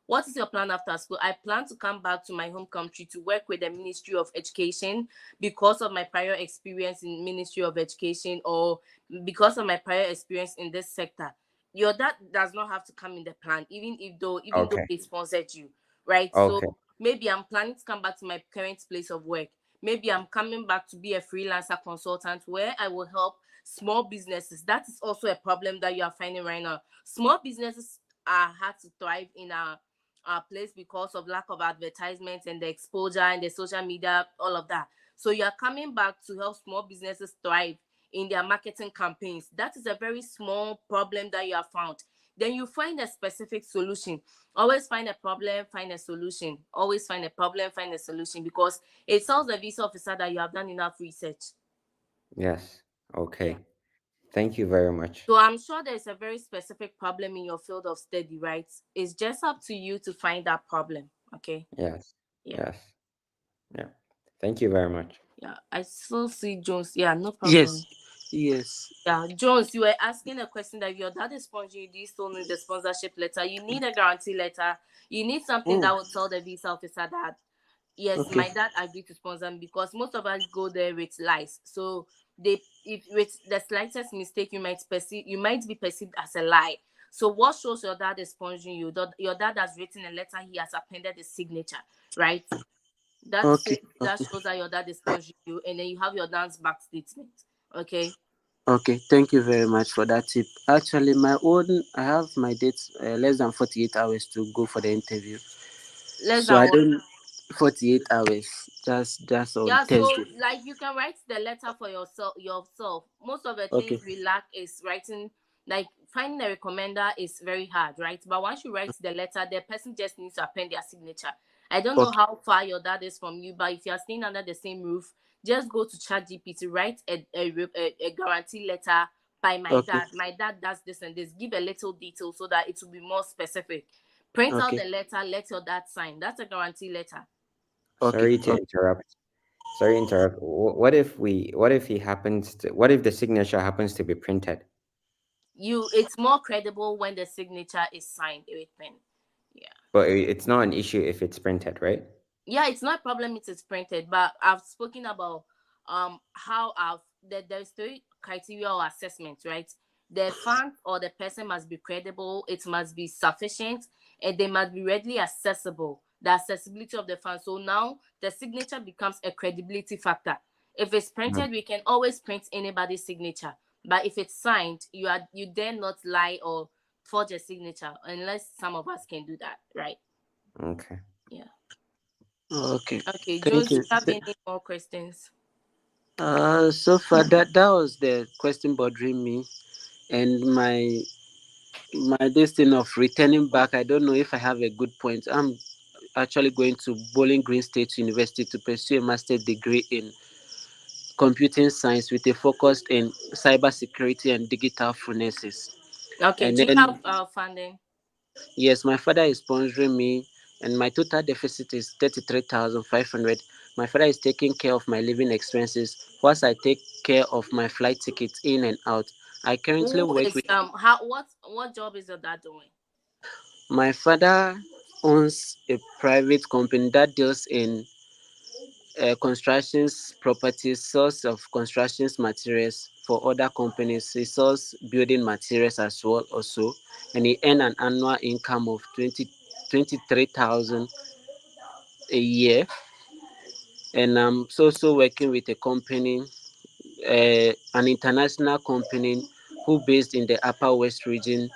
What is your plan after school? I plan to come back to my home country to work with the Ministry of Education because of my prior experience in Ministry of Education, or because of my prior experience in this sector. Your dad does not have to come in the plan, even though Okay. they sponsored you, right? So Okay. maybe I'm planning to come back to my current place of work. Maybe I'm coming back to be a freelancer consultant where I will help small businesses. That is also a problem that you are finding right now. Small businesses are hard to thrive in our place because of lack of advertisements and the exposure and the social media, all of that. So you are coming back to help small businesses thrive in their marketing campaigns. That is a very small problem that you have found. Then you find a specific solution. Always find a problem, find a solution. Always find a problem, find a solution, because it tells the visa officer that you have done enough research. Yes. Yeah. Okay. Thank you very much. So I'm sure there's a very specific problem in your field of study, right? It's just up to you to find that problem. Okay. Yes. Yeah. Yes. Yeah. Thank you very much. Yeah. I still see Jones. Yeah, no Yes, problem. yes. Yeah, Jones, you were asking a question that if your dad is sponsoring you, do you still need the sponsorship letter? You need a guarantee letter. You need something Oh, that will tell the visa officer that yes, okay, my dad agreed to sponsor me, because most of us go there with lies. So they, if with the slightest mistake, you might be perceived as a lie. So what shows your dad is sponsoring you? Your dad has written a letter, he has appended his signature, right? okay, That okay, shows that your dad is sponsoring you, and then you have your dad's back statement. Okay. okay. Thank you very much for that tip. Actually, I have my dates less than 48 hours to go for the interview. Less So than I what? don't 48 hours. Just on Yeah, so Thursday. like you can write the letter for yourself. Most of the Okay, things we lack is writing, like finding a recommender is very hard, right? But once you write the letter, the person just needs to append their signature. I don't know okay, how far your dad is from you, but if you are staying under the same roof, just go to ChatGPT, write a guarantee letter by my okay, dad. My dad does this and this. Give a little detail so that it will be more specific. Print out okay, the letter, let your dad sign. That's a guarantee letter. okay, Sorry to okay. interrupt. Sorry to interrupt. What if what if the signature happens to be printed? It's more credible when the signature is signed with pen. Yeah. But it's not an issue if it's printed, right? Yeah, it's not a problem it is printed, but I've spoken about how there's three criteria or assessments, right? The fund or the person must be credible, it must be sufficient, and they must be readily accessible. The accessibility of the fund. So now the signature becomes a credibility factor. If it's Mhm. printed, we can always print anybody's signature. But if it's signed, you dare not lie or forge a signature unless some of us can do that, right? Okay. Yeah. Okay. Okay, Thank Jules, do you. you have any more questions? So far that was the question bothering me, and my destiny of returning back. I don't know if I have a good point. I'm actually going to Bowling Green State University to pursue a master's degree in computing science with a focus in cybersecurity and digital forensics. Okay, And do you then, have funding? yes, my father is sponsoring me, and my total deficit is 33,500. My father is taking care of my living expenses, whilst I take care of my flight tickets in and out. I currently Who work is with how what job is your dad doing? my father owns a private company that deals in constructions properties, source of constructions materials for other companies. He sells building materials as well also, and he earn an annual income of 23,000 a year. And I'm also working with a company, an international company who based in the Upper West region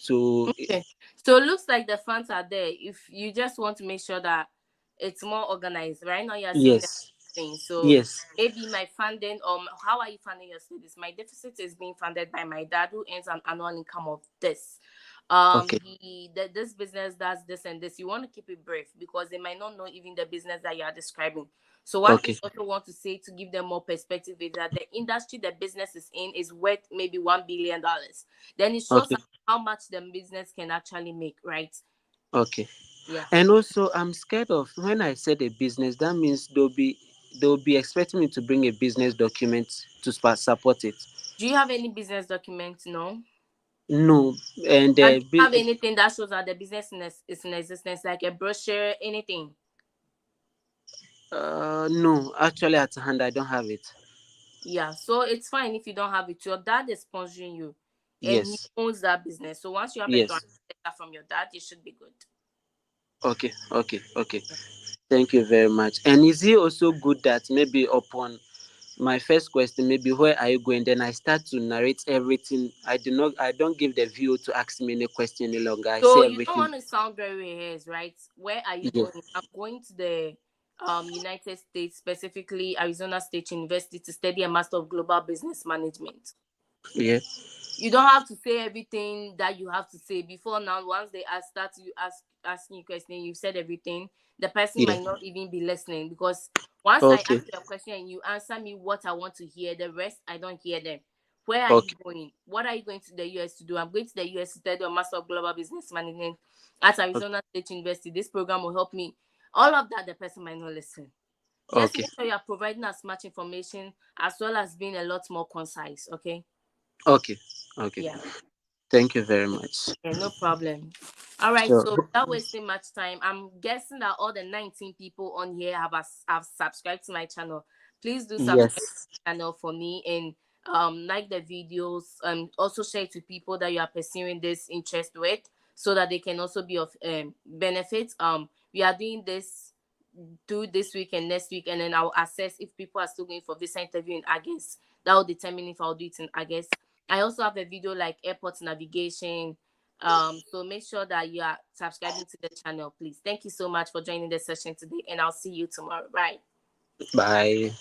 to Okay. So it looks like the funds are there. If you just want to make sure that it's more organized, right now you're saying the yes, thing. So yes, maybe my funding, how are you funding your studies? My deficit is being funded by my dad, who earns an annual income of this. okay, This business does this and this. You want to keep it brief because they might not know even the business that you are describing. So what you okay, also want to say to give them more perspective is that the industry the business is in is worth maybe $1 billion. Then it shows okay, how much the business can actually make, right? okay. Yeah. And also, I'm scared of when I said a business. That means they'll be expecting me to bring a business document to support it. Do you have any business documents? No. No, and And do you have anything that shows that the business is in existence, like a brochure, anything? no, actually at hand I don't have it. Yeah, so it's fine if you don't have it. Your dad is sponsoring you, and he Yes, owns that business. So once you have a yes. transfer letter from your dad, you should be good. Okay, okay, okay. Thank you very much. And is it also good that maybe upon my first question, maybe where are you going? Then I start to narrate everything. I don't give the viewer to ask me any question any longer. I So say you don't everything. want to sound very rehearsed, right? Where are you Yeah, going? I'm going to the United States, specifically Arizona State University, to study a Master of Global Business Management. yeah. You don't have to say everything that you have to say before now. Once they start to asking you question, you've said everything. The person Yeah. might not even be listening, because once I Okay. ask you a question and you answer me what I want to hear, the rest I don't hear them. Where are you Okay. going? What are you going to the US to do? I'm going to the US to study a Master of Global Business Management at Arizona State University. This program will help me. All of that, the person might not listen. Just Okay. make sure you are providing as much information as well as being a lot more concise. Okay. Okay. Okay. Yeah. Thank you very much. Yeah, no problem. All right, So so without wasting much time, I'm guessing that all the 19 people on here have subscribed to my channel. Please do subscribe to yes. my channel for me, and like the videos. Also share it to people that you are pursuing this interest with, so that they can also be of benefit. We are doing this do this week and next week, and then I'll assess if people are still going for visa interview in August. That will determine if I'll do it in August. I also have a video like airport navigation. So make sure that you are subscribing to the channel, please. Thank you so much for joining the session today, and I'll see you tomorrow. Bye. Bye.